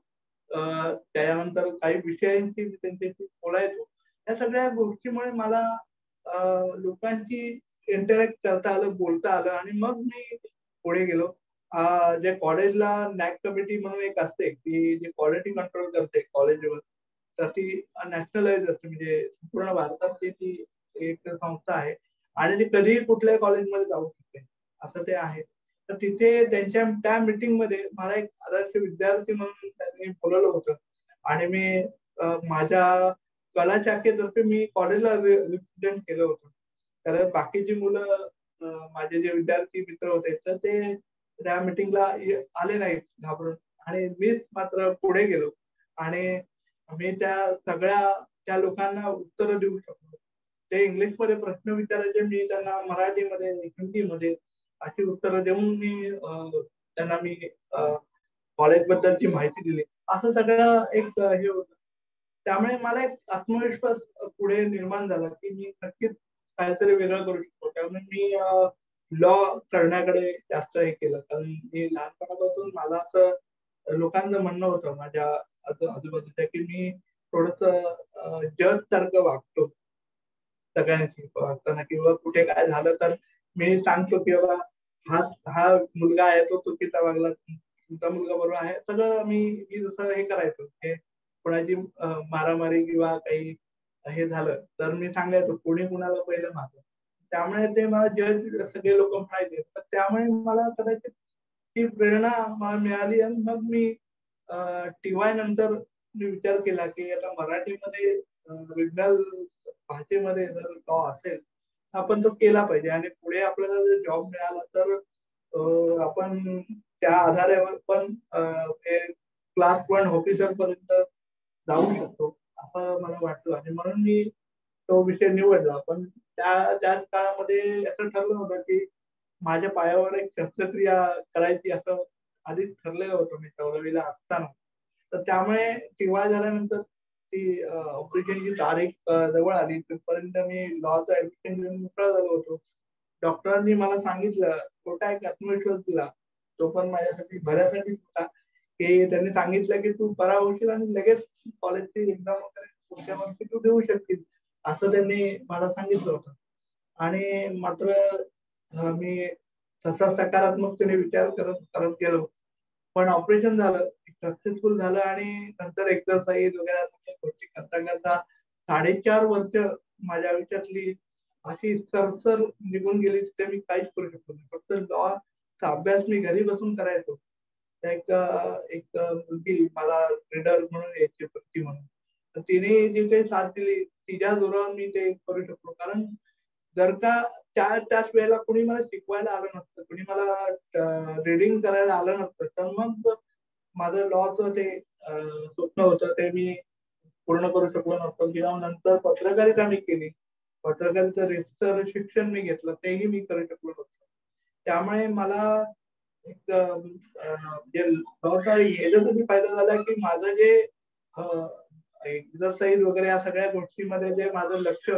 त्यानंतर काही विषयांची त्यांच्याशी बोलायचो. या सगळ्या गोष्टीमुळे मला लोकांची इंटरॅक्ट करता आलं, बोलता आलं आणि मग मी पुढे गेलो. जे कॉलेजला नॅक कमिटी म्हणून एक असते की जे क्वालिटी कंट्रोल करते कॉलेजवर, तर ती नॅशनलाइज असते, म्हणजे पूर्ण भारतातली ती एक संस्था आहे आणि ती कधीही कुठल्याही कॉलेजमध्ये जाऊ शकते, असं ते आहे. तर तिथे त्यांच्या त्या मीटिंग मध्ये मला एक आदर्श विद्यार्थी म्हणून त्यांनी बोलवलं होतं आणि मी माझ्या कला शाखेतर्फे मी कॉलेजला रिप्रेझेंट केलं होतं. कारण बाकीची मुलं माझे जे विद्यार्थी मित्र होते तर ते त्या मीटिंगला आले नाहीत घाबरून आणि मीच मात्र पुढे गेलो आणि मी त्या लोकांना उत्तर देऊ शकलो. ते इंग्लिशमध्ये प्रश्न विचारायचे, मी त्यांना मराठीमध्ये, हिंदीमध्ये अशी उत्तरं देऊन त्यांना मी कॉलेजबद्दलची माहिती दिली. असं सगळं एक हे होतं. त्यामुळे मला एक आत्मविश्वास पुढे निर्माण झाला की मी नक्कीच काहीतरी वेगळं करू शकतो. त्यामुळे मी लॉ करण्याकडे जास्त हे केलं. कारण मी लहानपणापासून मला असं लोकांचं म्हणणं होतं माझ्या आजूबाजूच्या की मी थोडस जज सारखं वागतो सगळ्यांशी वागताना, किंवा कुठे काय झालं तर मी सांगतो की बाबा हा हा मुलगा आहे तो चुकीचा वागला, तुमचा मुलगा बरोबर आहे. सगळं मी जसं हे करायचो, कोणाची मारामारी किंवा काही हे झालं तर मी सांगायचो कोणी कुणाला पहिलं मारलं. त्यामुळे ते मला जज सगळे लोक म्हणायचे. तर त्यामुळे मला कदाचित ती प्रेरणा मला मिळाली आणि मग मी TY नंतर मी विचार केला की आता मराठीमध्ये रिजनल भाषेमध्ये जर लॉ असेल तर आपण तो केला पाहिजे आणि पुढे आपल्याला जर जॉब मिळाला तर आपण त्या आधारावर पण क्लास 1 ऑफिसर पर्यंत जाऊ शकतो असं मला वाटलं आणि म्हणून मी तो विषय निवडला. पण त्याच काळामध्ये असं ठरलं होतं की माझ्या पायावर एक शस्त्रक्रिया करायची असं आधीच ठरलेलं होतं मी 14वीला असताना. तर त्यामुळे TY झाल्यानंतर ती ऑपरेशनची तारीख जवळ आली तोपर्यंत मी लॉचं ऍडमिशन घेऊन मोकळा झालो होतो. डॉक्टरांनी मला सांगितलं, छोटा एक आत्मविश्वास दिला, तो पण माझ्यासाठी बऱ्यासाठी होता, की त्यांनी सांगितलं की तू बरा होशील आणि लगेच कॉलेजची एक्झाम वगैरे पुढच्या वर्षी तू देऊ शकशील असं त्यांनी मला सांगितलं होतं. आणि मात्र मी तसा सकारात्मकतेने विचार करत करत गेलो. पण ऑपरेशन झालं, सक्सेसफुल झालं आणि नंतर एक्सरसाइज वगैरे सगळ्या गोष्टी करता करता 4.5 वर्ष माझ्या आयुष्यातली अशी सरसर निघून गेली ते मी काहीच करू शकलो नाही. फक्त लॉचा अभ्यास मी घरी बसून करायचो. एक एक मुलगी मला रीडर म्हणून यायची पट्टी म्हणून. तर तिने जी काही साथ दिली तिच्या जोरावर मी ते करू शकलो. कारण जर का त्याच वेळेला कोणी मला शिकवायला आलं नसतं, कोणी मला रीडिंग करायला आलं नसतं, तर मग माझं लॉचं ते स्वप्न होतं ते मी पूर्ण करू शकलो नसतो. किंवा नंतर पत्रकारिता मी केली. पत्रकारिता रेजिस्टर शिक्षण मी घेतलं तेही मी करू शकलो नसतो. त्यामुळे मला एक जे लॉचा याच्यासाठी फायदा झाला की माझं जे एक्सरसाइज वगैरे या सगळ्या गोष्टीमध्ये जे माझं लक्ष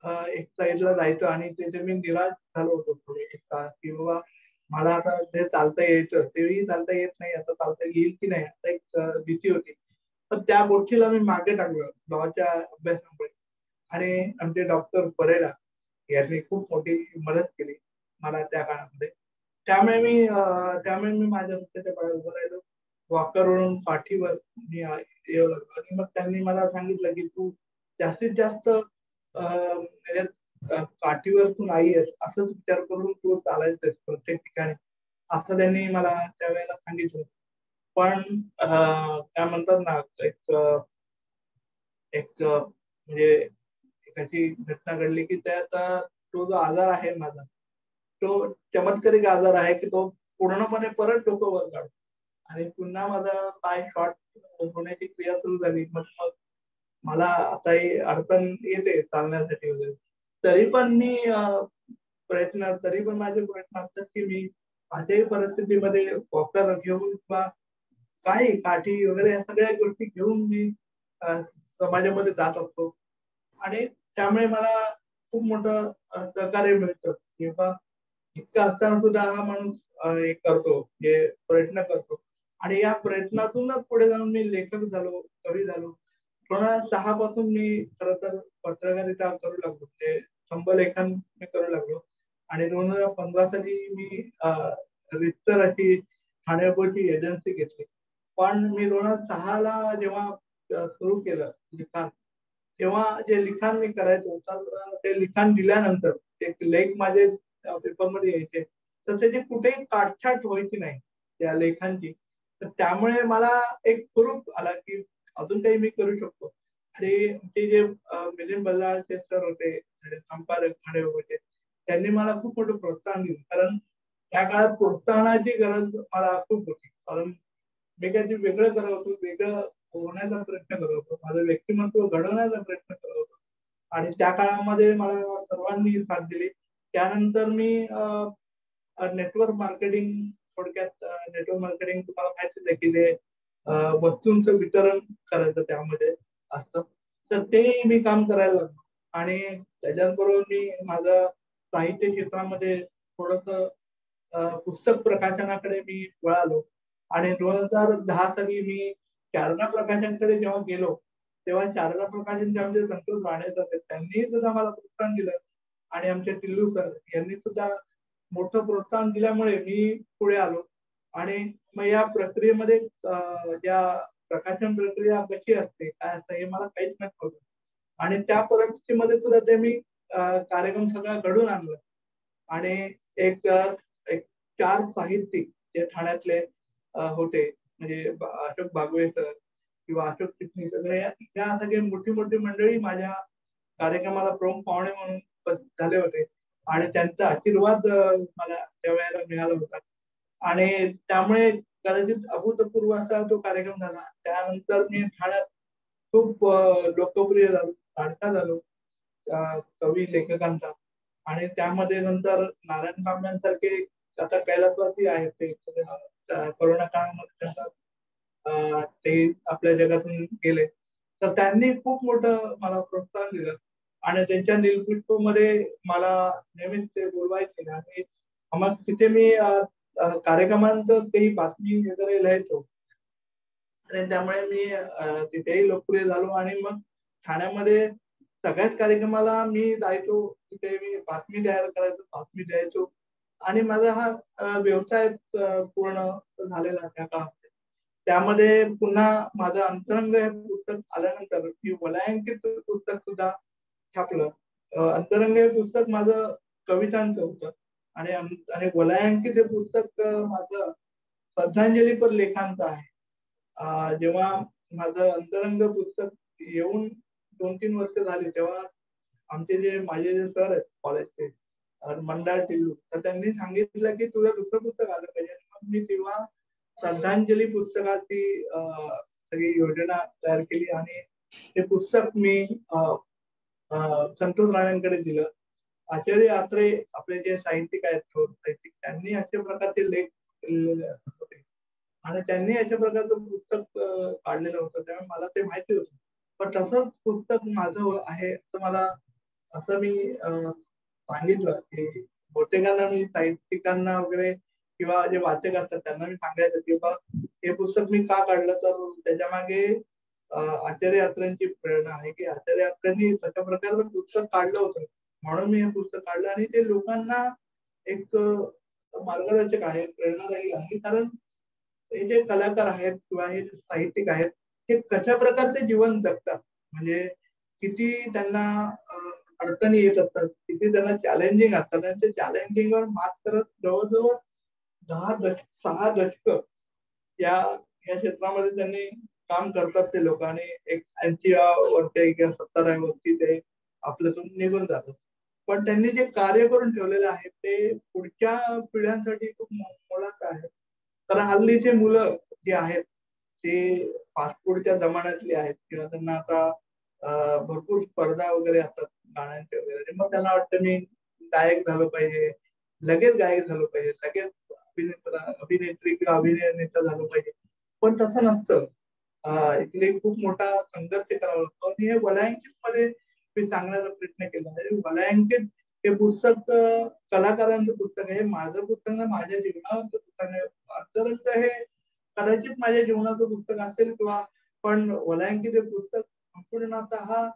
एक साईडला जायचं आणि त्याचे मी निराश झालो होतो थोडे एक काळ की बाबा मला आता जे चालता यायचं तेही चालता येत नाही, आता चालता येईल की नाही आता एक भीती होती. तर त्या गोष्टीला मी मागे टाकलं लॉच्या अभ्यासामुळे. आणि आमचे डॉक्टर परेरा यांनी खूप मोठी मदत केली मला त्या काळामध्ये. त्यामुळे मी माझ्या स्वतःच्या पायावर उभं राहिलो. वॉकरवरून पाठीवर मी येऊ लागलो आणि मग त्यांनी मला सांगितलं की तू जास्तीत जास्त काठीवर तू नाही आहेस असंच विचार करून तू चालायचंस प्रत्येक ठिकाणी असं त्यांनी मला त्यावेळेला सांगितलं. पण काय म्हणतात ना एक एक म्हणजे एक अशी घटना घडली की त्याचा तो जो आजार आहे माझा तो चमत्कारिक आजार आहे की तो पूर्णपणे परत डोकं वर काढतो आणि पुन्हा माझा पाय शॉर्ट होण्याची क्रिया सुरू झाली. मग मला आताही अडचण येते चालण्यासाठी वगैरे. तरी पण मी तरी पण माझे प्रयत्न असतात की मी अशाही परिस्थितीमध्ये वॉकर घेऊन किंवा काही काठी वगैरे या सगळ्या गोष्टी घेऊन मी समाजामध्ये जात असतो आणि त्यामुळे मला खूप मोठं सहकार्य मिळतं किंवा इतकं असताना सुद्धा हा माणूस एक करतो जे प्रयत्न करतो आणि या प्रयत्नातूनच पुढे जाऊन मी लेखक झालो, कवी झालो. 2006 पासून मी खरं तर पत्रकारिता करू लागलो, म्हणजे स्तंभलेखन मी करू लागलो आणि 2015 साली मी रितसर अशी ठाण्याची एजन्सी घेतली. पण मी 2006 ला जेव्हा सुरू केलं लिखाण तेव्हा जे लिखाण मी करायचो तर ते लिखाण दिल्यानंतर एक लेख माझे पेपरमध्ये यायचे तर त्याची कुठेही काटछाट व्हायची नाही त्या लेखांची. तर त्यामुळे मला एक हुरूप आला की अजून काही मी करू शकतो. आणि ते जे मिलिंद बल्लाळचे सर होते संपादक ठाणे होते त्यांनी मला खूप मोठं प्रोत्साहन दिलं. कारण त्या काळात प्रोत्साहनाची गरज मला खूप होती. कारण मी काहीतरी वेगळं करत होतो, वेगळं होण्याचा प्रयत्न करत होतो, माझं व्यक्तिमत्व घडवण्याचा प्रयत्न करत होतो आणि त्या काळामध्ये मला सर्वांनी साथ दिली. त्यानंतर मी नेटवर्क मार्केटिंग थोडक्यात नेटवर्क मार्केटिंग तुम्हाला माहितीच आहे की ते वस्तूंचं वितरण करायचं त्यामध्ये असतं. तर ते मी काम करायला लागलो आणि त्याच्याबरोबर मी माझं साहित्य क्षेत्रामध्ये थोडंसं पुस्तक प्रकाशनाकडे मी वळालो आणि 2010 साली मी शारदा प्रकाशनकडे जेव्हा गेलो तेव्हा शारदा प्रकाशनचे आमचे संतोष राणे सर त्यांनी सुद्धा मला प्रोत्साहन दिलं आणि आमचे टिल्लू सर यांनी सुद्धा मोठं प्रोत्साहन दिल्यामुळे मी पुढे आलो. आणि मग या प्रक्रियेमध्ये ज्या प्रकाशन प्रक्रिया कशी असते काय असतं हे मला काहीच माहित नव्हतं आणि त्या परिस्थितीमध्ये सुद्धा ते मी कार्यक्रम सगळा घडून आणला आणि एक 4 साहित्यिक जे ठाण्यातले होते, म्हणजे अशोक बागवे सर किंवा अशोक चिटणीस वगैरे, या सगळे मोठी मोठी मंडळी माझ्या कार्यक्रमाला प्रमुख पाहुणे म्हणून झाले होते आणि त्यांचा आशीर्वाद मला त्यावेळेला मिळाला होता आणि त्यामुळे कदाचित अभूतपूर्व असा तो कार्यक्रम झाला. त्यानंतर मी ठाण्यात खूप लोकप्रिय झालो, लाडका झालो कवी लेखकांचा आणि त्यामध्ये नंतर नारायण तांब्यांसारखे आता कैलासवासी आहेत ते कोरोना काळामध्ये त्यांचा ते आपल्या जगातून गेले, तर त्यांनी खूप मोठं मला प्रोत्साहन दिलं आणि त्यांच्या नीलपुष्पमध्ये मला नेहमीच ते बोलवायचे आणि मग तिथे मी कार्यक्रमांचं काही बातमी वगैरे लिहायचो आणि त्यामुळे मी तिथेही लोकप्रिय झालो आणि मग ठाण्यामध्ये सगळ्याच कार्यक्रमाला मी जायचो, तिथे मी बातमी तयार करायचो, बातमी द्यायचो आणि माझा हा व्यवसाय पूर्ण झालेला त्या काळामध्ये. त्यामध्ये पुन्हा माझं अंतरंग हे पुस्तक आल्यानंतर मी वलयांकित पुस्तक सुद्धा छापलं. अंतरंग हे पुस्तक माझं कवितांचं होतं आणि वलयांकित हे पुस्तक माझं श्रद्धांजलीपर लेखांचं आहे. जेव्हा माझं अंतरंग पुस्तक येऊन 2-3 वर्ष झाली तेव्हा आमचे माझे जे सर आहेत कॉलेजचे मंडाळ टिल्लू, तर त्यांनी सांगितलं की तुझं दुसरं पुस्तक आलं पाहिजे. मग मी तेव्हा श्रद्धांजली पुस्तकाची सगळी योजना तयार केली आणि ते पुस्तक मी संतोष राणेंकडे दिलं. आचार्य आत्रे आपले जे साहित्यिक आहेत थोर साहित्यिक, त्यांनी अशा प्रकारचे लेख लिहिलेले होते आणि त्यांनी अशा प्रकारचं पुस्तक काढलेलं होतं, त्यामुळे मला ते माहिती होतं. पण तसंच पुस्तक माझं आहे असं मला असं मी सांगितलं की बहुतेकांना मी साहित्यिकांना वगैरे किंवा जे वाचक असतात त्यांना मी सांगायचं की बा हे पुस्तक मी का काढलं, तर त्याच्या मागे आचार्य अत्रेंची प्रेरणा आहे की आचार्य अत्रेंनी तशा प्रकारचं पुस्तक काढलं होतं म्हणून मी हे पुस्तक काढलं आणि ते लोकांना एक मार्गदर्शक आहे, प्रेरणादायी आहे. कारण हे जे कलाकार आहेत किंवा हे जे साहित्यिक आहेत हे कशा प्रकारचे जीवन जगतात, म्हणजे किती त्यांना अडचणी येत असतात, किती त्यांना चॅलेंजिंग असतात आणि ते चॅलेंजिंगवर मात करत जवळजवळ 6 दशक या क्षेत्रामध्ये त्यांनी काम करतात ते लोक आणि एक 80 वर्षे किंवा 70 वर्षी ते आपल्यातून निघून जातात. पण त्यांनी जे कार्य करून ठेवलेलं आहे ते पुढच्या पिढ्यांसाठी खूप मोलाचं आहे. कारण हल्लीचे मुलं जे आहेत ते फास्ट फूडच्या जमान्यातली आहेत किंवा त्यांना आता भरपूर स्पर्धा वगैरे असतात गाण्यांचे वगैरे, मग त्यांना वाटतं मी गायक झालो पाहिजे, लगेच गायक झालो पाहिजे, लगेच अभिनेत्री किंवा अभिनेता झालो पाहिजे. पण तसं नसतं. इकडे खूप मोठा संघर्ष करावा लागतो आणि हे वलयांकित मध्ये मी सांगण्याचा प्रयत्न केला आहे. वलयांकित हे पुस्तक कलाकारांचं पुस्तक आहे, माझं पुस्तक माझ्या जीवनाचं पुस्तक आहे. अंतरंग हे कदाचित माझ्या जीवनाचं पुस्तक असेल किंवा पण वलयांकित हे पुस्तक संपूर्णतः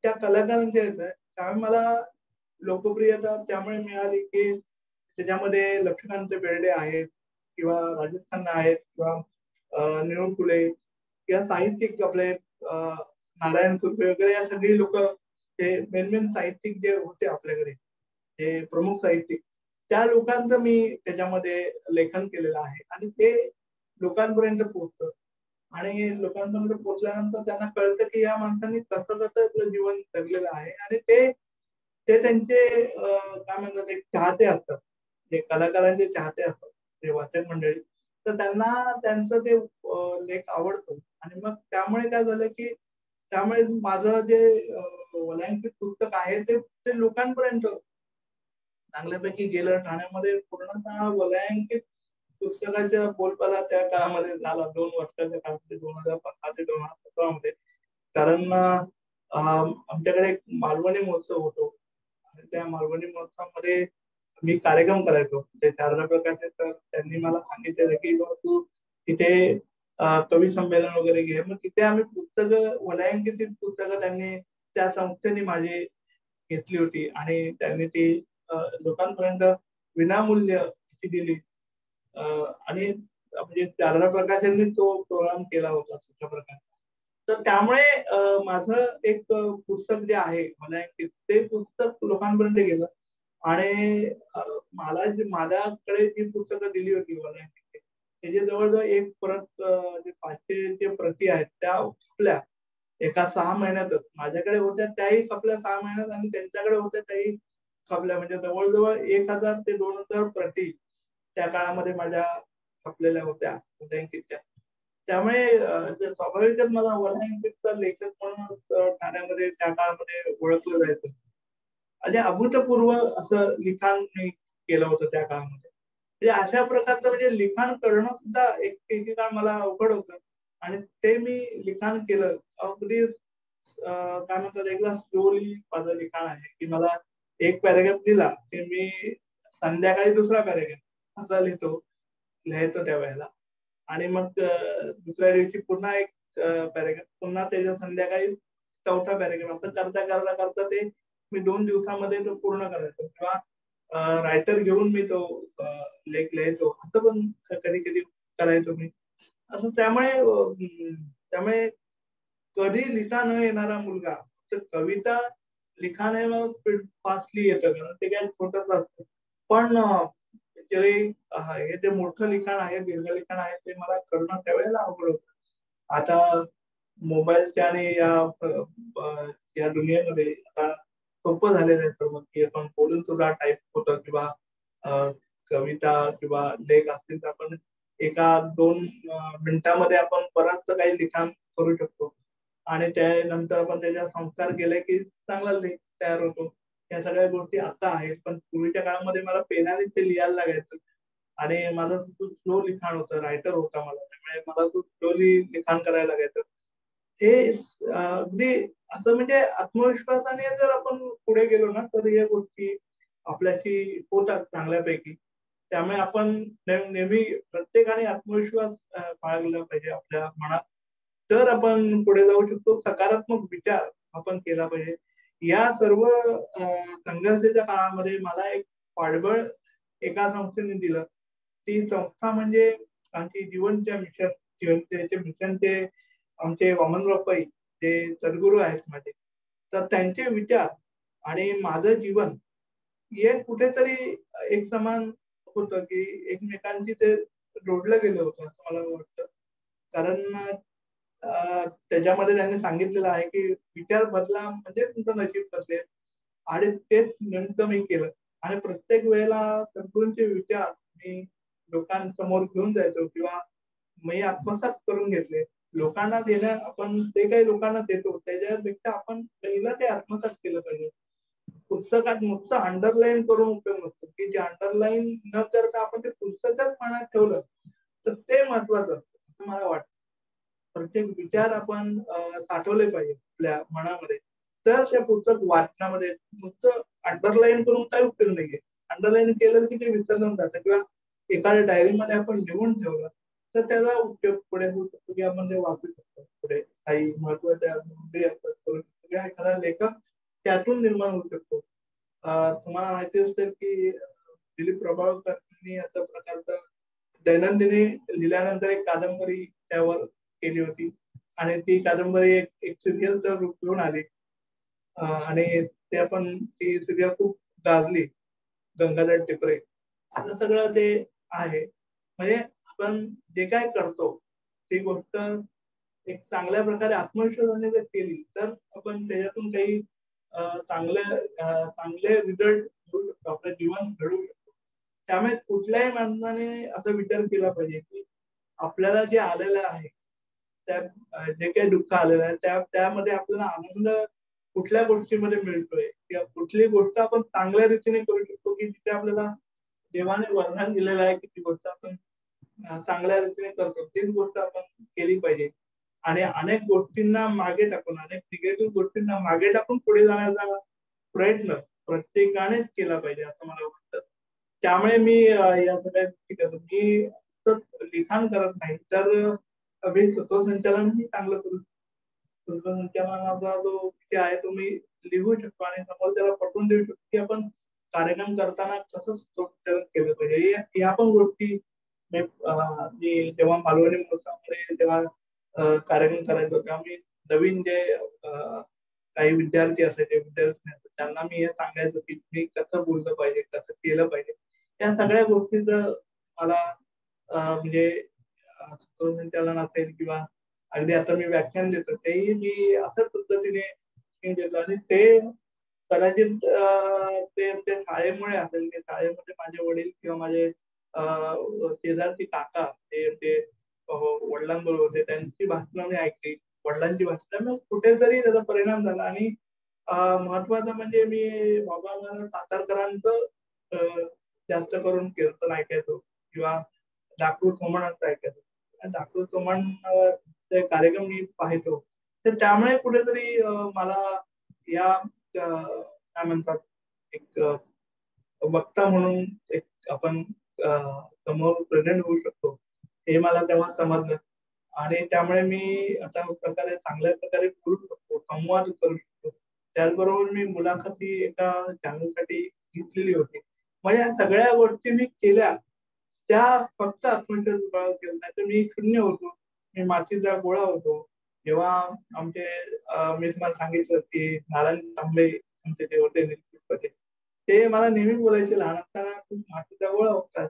त्या कलाकारांच्या येत आहे. त्यामुळे मला लोकप्रियता त्यामुळे मिळाली की त्याच्यामध्ये लक्ष्मीकांत बेर्डे आहेत किंवा राजेश खन्ना आहेत किंवा निळू फुले किंवा साहित्यिक आपले नारायण सुर्वे वगैरे या सगळी लोक ते मेन साहित्यिक जे होते आपल्याकडे ते प्रमुख साहित्यिक, त्या लोकांचं मी त्याच्यामध्ये लेखन केलेलं आहे आणि ते लोकांपर्यंत पोहोचतं आणि लोकांपर्यंत पोहोचल्यानंतर त्यांना कळतं की या माणसांनी कसं कसं आपलं जीवन जगलेलं आहे आणि ते त्यांचे काय म्हणतात एक चाहते असतात, जे कलाकारांचे चाहते असतात, जे वाचक मंडळी, तर त्यांना त्यांचं ते लेख आवडतो आणि मग त्यामुळे काय झालं की त्यामुळे माझं जे वलयांकित पुस्तक आहे ते लोकांपर्यंत चांगल्यापैकी गेलं. ठाण्यामध्ये पूर्णतः वलयांकित पुस्तकाच्या बोलबाला त्या काळामध्ये झाला 2 वर्षाच्या काळामध्ये 2015 ते 2017 मध्ये. कारण आमच्याकडे एक मालवणी महोत्सव होतो आणि त्या मालवणी महोत्सवामध्ये मी कार्यक्रम करायचो ते शारदा प्रकारचे, तर त्यांनी मला सांगितलेलं की तू तिथे कवी संमेलन वगैरे घे. मग तिथे आम्ही पुस्तकं वलयांकित पुस्तकं त्यांनी त्या संस्थेने माझी घेतली होती आणि त्यांनी ती लोकांपर्यंत विनामूल्य दिली आणि म्हणजे शारदा प्रकाशांनी तो प्रोग्राम केला होता तशा प्रकारे. तर त्यामुळे माझं एक पुस्तक जे आहे मला ते पुस्तक लोकांपर्यंत गेलं आणि मला जी माझ्याकडे जी पुस्तकं दिली होती मला त्याचे जवळजवळ एक परत जे 500 जे प्रती आहेत त्या खपल्या एका 6 महिन्यातच. माझ्याकडे होत्या त्याही खपल्या 6 महिन्यात आणि त्यांच्याकडे होत्या त्याही खपल्या. म्हणजे जवळजवळ 1000 ते 2000 प्रती त्या काळामध्ये माझ्या छापलेल्या होत्या उदयंकितच्या. त्यामुळे स्वाभाविकच मला वलयांकितचा लेखक म्हणून ठाण्यामध्ये त्या काळामध्ये ओळखलं जायचं. आणि अभूतपूर्व असं लिखाण मी केलं होतं त्या काळामध्ये. म्हणजे अशा प्रकारचं म्हणजे लिखाण करणं सुद्धा एक काळ मला अवघड होतं आणि ते मी लिखाण केलं. अगदी काय म्हणतात एकदा स्लोली माझं लिखाण आहे की मला एक पॅरेग्राफ दिला की मी संध्याकाळी दुसरा पॅरेग्राफ असा लिहायचो त्या वेळेला आणि मग दुसऱ्या दिवशी पुन्हा एक पॅरेग्राफ पुन्हा त्याच्या संध्याकाळी चौथा पॅरेग्राफ असं करता करता करता ते मी 2 दिवसामध्ये तो पूर्ण करायचो किंवा रायटर घेऊन मी तो लेख लिहायचो असं पण कधी कधी करायचो मी असं. त्यामुळे कधी लिहिता न येणारा मुलगा तर कविता लिखाण आहे मग फास्टली येतं कारण ते काय छोटंच असतं. पण हे जे मोठं लिखाण आहे दीर्घ लिखाण आहे ते मला करणं त्यावेळेला अवघड होतं. आता मोबाईलच्या आणि या दुनियेमध्ये आता सोपं झालेलं आहे सर्व की आपण बोलून सुद्धा टाईप होतं किंवा कविता किंवा लेख असतील तर आपण 1-2 मिनिटामध्ये आपण बराचसं काही लिखाण करू शकतो आणि त्यानंतर आपण त्याच्या संस्कार केले की चांगला लेख तयार होतो. या सगळ्या गोष्टी आता आहेत पण पूर्वीच्या काळामध्ये मला पेनाने ते लिहायला लागायचं आणि माझं खूप स्लो लिखाण होतं. रायटर होता मला त्यामुळे मला खूप स्लोली लिखाण करायला लागायचं. हे अगदी असं म्हणजे आत्मविश्वासाने जर आपण पुढे गेलो ना तर या गोष्टी आपल्याशी होतात चांगल्यापैकी. त्यामुळे आपण नेहमी प्रत्येकाने आत्मविश्वास बाळगला पाहिजे आपल्या मनात. तर आपण पुढे जाऊ शकतो. सकारात्मक विचार आपण केला पाहिजे. या सर्व संघर्षाच्या काळामध्ये मला एक पाठबळ एका संस्थेने दिलं. ती संस्था म्हणजे आमची जीवनच्या मिशनचे आमचे वामनराव पै जे सद्गुरू आहेत माझे. तर त्यांचे विचार आणि माझं जीवन हे कुठेतरी एक समान होतं की एकमेकांची ते जोडलं गेलं होतं असं मला वाटतं. कारण त्याच्यामध्ये त्यांनी सांगितलेलं आहे की विचार बदला म्हणजे तुमचं नशीब बदलेल आणि तेच नेमकं मी केलं आणि प्रत्येक वेळेला सद्गुरूंचे विचार मी लोकांसमोर घेऊन जायचो किंवा मी आत्मसात करून घेतले. लोकांना देण्या आपण ते काही लोकांना देतो त्याच्यापेक्षा आपण पहिलं ते आत्मसात केलं पाहिजे. पुस्तकात नुसतं अंडरलाईन करून उपयोग नसतो की जे अंडरलाईन न करता आपण ते पुस्तकच मनात ठेवलं तर ते महत्वाचं असतं असं मला वाटतं. प्रत्येक विचार आपण साठवले पाहिजे आपल्या मनामध्ये तर ते पुस्तक वाचनामध्ये नुसतं अंडरलाईन करून काही उपयोग नाहीये. अंडरलाईन केलं की ते विसरलं जातं किंवा एखाद्या डायरीमध्ये आपण लिहून ठेवलं तर त्याचा उपयोग पुढे होऊ शकतो की आपण ते वाचू शकतो. पुढे काही महत्वाच्या नोंदी असतात करू शकतो किंवा एखादा लेखक त्यातून निर्माण होऊ शकतो. तुम्हाला माहिती असेल की दिलीप प्रभावकरांनी अशा प्रकारचं दैनंदिनी लिहिल्यानंतर एक कादंबरी त्यावर केली होती आणि ती कादंबरी एक सिरियलचं रूप घेऊन आली आणि ते आपण ती सिरियल खूप गाजली. गंगाधर टिपरे असं सगळं ते आहे. म्हणजे आपण जे काय करतो ती गोष्ट एक चांगल्या प्रकारे आत्मविश्वासाने जर केली तर आपण त्याच्यातून काही चांगले रिझल्ट घेऊ शकतो. आपलं जीवन घडवू शकतो. त्यामुळे कुठल्याही माणसाने असा विचार केला पाहिजे की आपल्याला जे आलेलं आहे त्या जे काही दुःख आलेलं आहे त्यामध्ये आपल्याला आनंद कुठल्या गोष्टीमध्ये मिळतोय किंवा कुठली गोष्ट आपण चांगल्या रीतीने करू शकतो की जिथे आपल्याला देवाने वरदान दिलेलं आहे की ती गोष्ट आपण चांगल्या रीतीने करतो तीच गोष्ट आपण केली पाहिजे. आणि अनेक गोष्टींना मागे टाकून अनेक निगेटिव्ह गोष्टींना मागे टाकून पुढे जाण्याचा प्रयत्न प्रत्येकानेच केला पाहिजे असं मला वाटतं. त्यामुळे मी या सगळ्या गोष्टी करतो. मी लिखाण करत नाही तर मी सूत्रसंचालन चांगलं करू शकतो. सूत्रसंचालनाचा जो विषय आहे तो मी लिहू शकतो आणि समोर त्याला पटवून देऊ शकतो की आपण कार्यक्रम करताना कसं सूत्रसंचालन केलं पाहिजे. या पण गोष्टी मी जेव्हा मालवणी महोत्सवामध्ये जेव्हा कार्यक्रम करायचो तेव्हा मी नवीन जे काही विद्यार्थी असायचे, विद्यार्थी त्यांना मी हे सांगायचं की मी कसं बोललं पाहिजे, कसं केलं पाहिजे, या सगळ्या गोष्टीचं मला म्हणजे संचालन असेल किंवा अगदी आता मी व्याख्यान देतो तेही मी अशाच पद्धतीने देतो. आणि ते कदाचित ते शाळेमुळे असेल, की शाळेमध्ये माझे वडील किंवा माझे शेजारची काका ते वडिलांबरोबर होते, त्यांची भाषणं मी ऐकली, वडिलांची भाषणं, मग कुठेतरी त्याचा परिणाम झाला. आणि महत्वाचं म्हणजे मी बाबा मला सातारकरांचं जास्त करून कीर्तन ऐकायचो किंवा दाखरू सोमणांचं ऐकायचो. दाखरू सोमण ते कार्यक्रम मी पाहायचो. तर त्यामुळे कुठेतरी मला या काय म्हणतात एक वक्ता म्हणून एक आपण समोर प्रेझेंट होऊ शकतो हे मला तेव्हा समजलं. आणि त्यामुळे मी अशा प्रकारे चांगल्या प्रकारे बोलू शकतो, संवाद करू शकतो. त्याचबरोबर मी मुलाखती एका चॅनलसाठी घेतलेली होती. म्हणजे या सगळ्या गोष्टी मी केल्या, त्या फक्त आत्मविश्वास गोळा केला. नाही तर मी शून्य होतो, मी मातीचा गोळा होतो. जेव्हा आमचे मी तुम्हाला सांगितलं की नारायण तांबे आमचे ते होते नेतृत्वाचे, ते मला नेहमी बोलायचे लहान असताना तू मातीचा गोळा होता.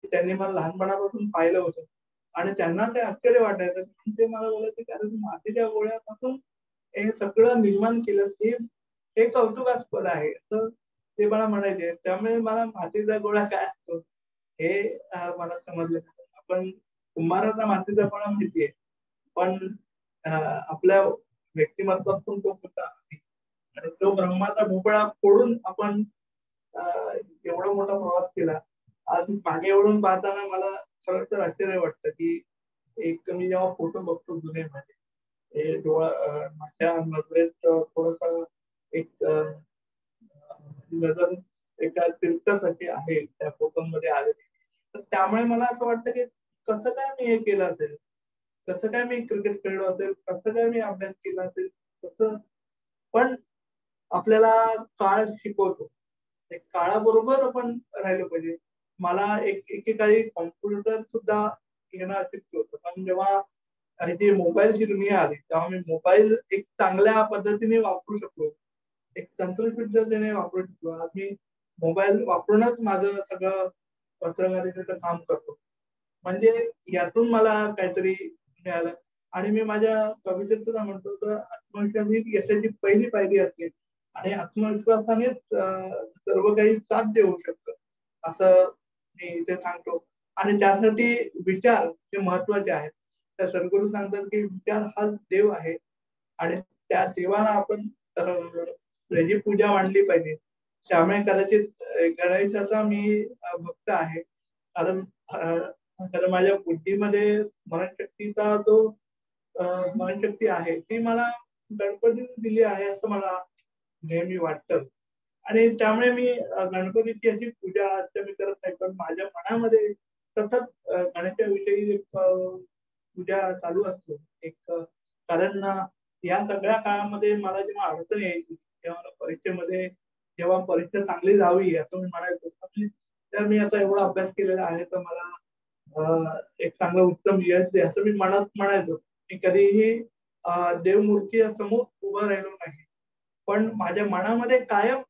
त्यांनी मला लहानपणापासून पाहिलं होतं आणि त्यांना ते आश्चर्य वाटायचं. ते मला बोलायचे की अरे तू मातीच्या गोळ्यापासून हे सगळं निर्माण केलं, हे कौतुकास्पद आहे असं ते मला म्हणायचे. त्यामुळे मला मातीचा गोळा काय असतो हे मला समजलं. आपण कुंभाराचा मातीचा गोळा माहितीये, पण आपल्या व्यक्तिमत्वातून तो होता आणि तो ब्रह्माचा भोपळा फोडून आपण एवढा मोठा प्रवास केला. आज मागे वळून पाहताना मला खरं तर आश्चर्य वाटतं की एक मी जेव्हा फोटो बघतो जुने माझे, हे डोळा माझ्या नजरेत थोडासा एक नजर एका तीर्थासाठी आहे त्या फोटोमध्ये आलेली. तर त्यामुळे मला असं वाटतं की कसं काय मी हे केलं असेल, कसं काय मी क्रिकेट खेळलो असेल, कसं काय मी अभ्यास केला असेल, कसं. पण आपल्याला काळ शिकवतो, एक काळाबरोबर आपण राहिलो पाहिजे. मला एकेकाळी कॉम्प्युटर सुद्धा येणं अशक्य होतं, पण जेव्हा जी मोबाईलची दुनिया आली तेव्हा मी मोबाईल एक चांगल्या पद्धतीने वापरू शकलो, एक तंत्रशुद्धतेने वापरू शकलो. आज मी मोबाईल वापरूनच माझं सगळं पत्रकारितेचं काम करतो. म्हणजे यातून मला काहीतरी मिळालं. आणि मी माझ्या कवितेत सुद्धा म्हणतो तर आत्मविश्वास ही यशाची पहिली पायरी असते आणि आत्मविश्वासानेच सर्व काही साध्य होऊ शकतं असं मी इथे सांगतो. आणि त्यासाठी विचार हे महत्वाचे आहेत. त्या सद्गुरू सांगतात की विचार हा देव आहे आणि त्या देवाला आपण त्याची पूजा मांडली पाहिजे. त्यामुळे कदाचित गणेशाचा मी भक्त आहे, कारण माझ्या बुद्धीमध्ये स्मरणशक्तीचा जो स्मरणशक्ती आहे ती मला गणपतीने दिली आहे असं मला नेहमी वाटतं. आणि त्यामुळे मी गणपतीची अशी पूजा मी करत नाही, पण माझ्या मनामध्ये सतत गणेशाविषयी एक पूजा चालू असतो. एक कारण या सगळ्या काळामध्ये मला जेव्हा अडचण यायची तेव्हा परीक्षेमध्ये, जेव्हा परीक्षा चांगली जावी असं मी म्हणायचो, तर मी आता एवढा अभ्यास केलेला आहे तर मला एक चांगलं उत्तम यश दे असं मी मनात म्हणायचो. मी कधीही देवमूर्ती समोर उभं राहिलो नाही, पण माझ्या मनामध्ये कायम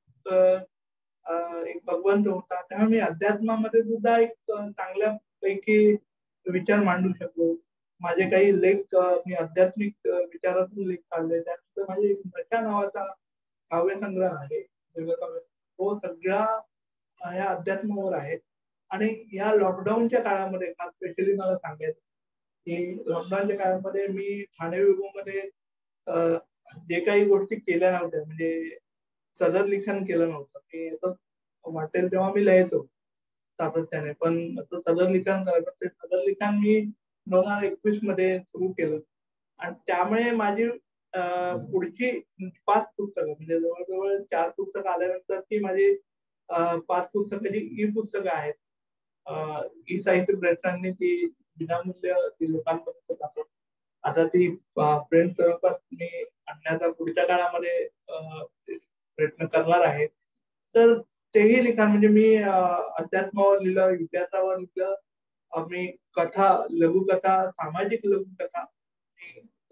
एक भगवंत होता. तेव्हा मी अध्यात्मामध्ये सुद्धा एक चांगल्यापैकी विचार मांडू शकलो. माझे काही लेख मी आध्यात्मिक विचारातून लेख काढले. त्यानंतर माझे नशा नावाचा काव्यसंग्रह आहे, तो सगळा ह्या अध्यात्मावर आहे. आणि या लॉकडाऊनच्या काळामध्ये खास स्पेशली मला सांगायचं की लॉकडाऊनच्या काळामध्ये मी ठाणे विभागामध्ये जे काही गोष्टी केल्या नव्हत्या, म्हणजे सदर लिखाण केलं नव्हतं. मी असं वाटेल तेव्हा मी लिहायचो सातत्याने, पण सदर लिखाण करायचं ते सदर लिखाण मी 2021 मध्ये सुरू केलं. आणि त्यामुळे माझी पुढची 5 पुस्तकं, म्हणजे जवळजवळ 4 पुस्तकं आल्यानंतर ती माझी 5 पुस्तकाची ई पुस्तकं आहेत. ई साहित्य प्रयत्नांनी ती विनामूल्य ती लोकांपर्यंत जातात. आता ती प्रिंट स्वरूपात मी आणण्याचा पुढच्या काळामध्ये प्रयत्न करणार आहे. तर तेही लिखाण म्हणजे मी अध्यात्मावर लिहिलं, इतिहासावर लिहिलं, मी कथा, लघुकथा, सामाजिक लघुकथा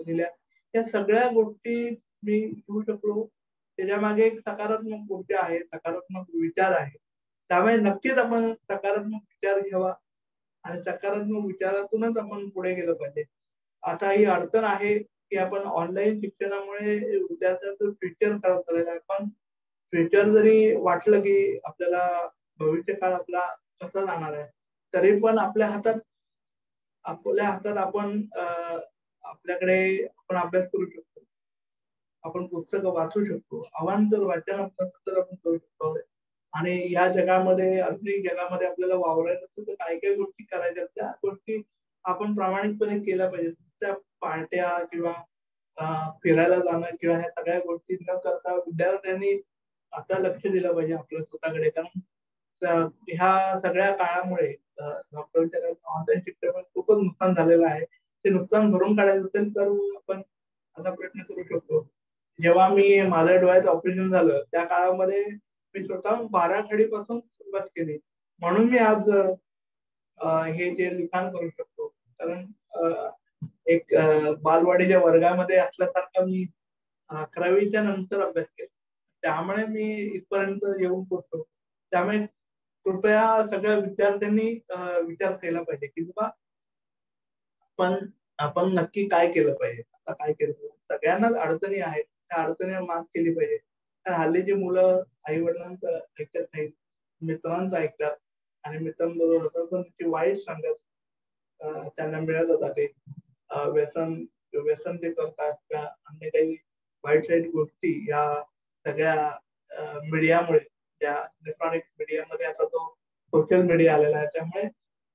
दिल्या. या सगळ्या गोष्टी मी घेऊ शकलो. त्याच्या मागे एक सकारात्मक ऊर्जा आहे, सकारात्मक विचार आहे. त्यामुळे नक्कीच आपण सकारात्मक विचार घ्यावा आणि सकारात्मक विचारातूनच आपण पुढे गेलं पाहिजे. आता ही अडचण आहे की आपण ऑनलाईन शिक्षणामुळे विद्यार्थ्यांचं फ्युचर खराब झालेलं आहे. पण फ्युचर जरी वाटलं की आपल्याला भविष्य काळ आपला कसा जाणार आहे, तरी पण आपल्या हातात आपण आपल्याकडे आपण अभ्यास करू शकतो. आपण पुस्तकं वाचू शकतो. अवांतर वाचन तर आपण करू शकतो. आणि या जगामध्ये आधुनिक जगामध्ये आपल्याला वावरायचं असेल तर काही गोष्टी करायच्या त्या गोष्टी आपण प्रामाणिकपणे केल्या पाहिजेत. त्या पार्ट्या किंवा फिरायला जाणं किंवा ह्या सगळ्या गोष्टी न करता विद्यार्थ्यांनी आता लक्ष दिलं पाहिजे आपल्या स्वतःकडे. कारण ह्या सगळ्या काळामुळे लॉकडाऊनच्या काळात ऑनलाईन शिक्षणामुळे खूपच नुकसान झालेलं आहे. ते नुकसान भरून काढायचं असेल तर आपण असा प्रयत्न करू शकतो. जेव्हा मी माझ्या डोळ्याचं ऑपरेशन झालं त्या काळामध्ये मी स्वतःहून 12 खडीपासून सुरुवात केली. म्हणून मी आज हे जे लिखाण करू शकतो. कारण एक बालवाडीच्या वर्गामध्ये असल्यासारखा मी 11वीच्या नंतर अभ्यास केला. त्यामुळे मी इथपर्यंत येऊन पोहोचलो. त्यामुळे कृपया सगळ्या विद्यार्थ्यांनी विचार केला पाहिजे की बाबा आपण नक्की काय केलं पाहिजे, आता काय केलं पाहिजे. सगळ्यांनाच अडचणी आहेत, त्या अडचणी मात केली पाहिजे. हल्लीची मुलं आई वडिलांचं ऐकत नाहीत, मित्रांचं ऐकतात आणि मित्रांबरोबर पण त्याची वाईट संगत त्यांना मिळत जाते. व्यसन ते करतात किंवा अन्य काही वाईट वाईट गोष्टी या सगळ्या मीडियामुळे, त्या इलेक्ट्रॉनिक मीडियामध्ये आता तो सोशल मीडिया आलेला आहे, त्यामुळे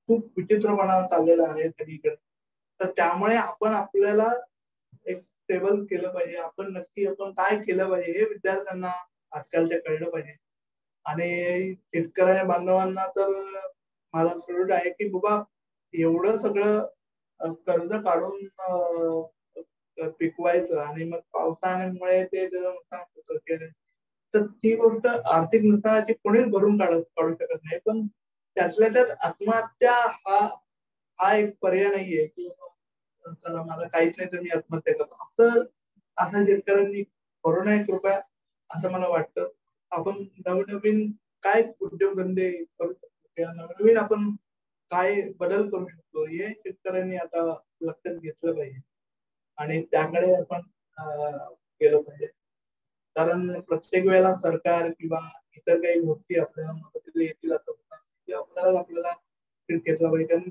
खूप विचित्रपणा चाललेला आहे सगळीकडे. तर त्यामुळे आपण आपल्याला एक स्टेबल केलं पाहिजे. आपण नक्की आपण काय केलं पाहिजे हे विद्यार्थ्यांना आजकालच्या कळलं पाहिजे. आणि शेतकऱ्या बांधवांना तर माझा सल्यूट आहे की बाबा एवढं सगळं कर्ज काढून पिकवायचं आणि मग पावसामुळे ते नुकसान होतं, तर ती गोष्ट आर्थिक नुकसानाची कोणीच भरून काढू शकत नाही. पण त्यातल्या त्यात आत्महत्या हा एक पर्याय नाहीये की चला मला काहीच नाही तर मी आत्महत्या करतो असं शेतकऱ्यांनी करू नये कृपया, असं मला वाटतं. आपण नवनवीन काय उद्योगधंदे करू शकतो किंवा नवनवीन आपण काय बदल करू शकतो हे शेतकऱ्यांनी आता लक्षात घेतलं पाहिजे आणि त्याकडे आपण केलं पाहिजे. कारण प्रत्येक वेळेला सरकार किंवा इतर काही गोष्टी आपल्याला मदतीला येतील असं आपल्याला घेतला पाहिजे. कारण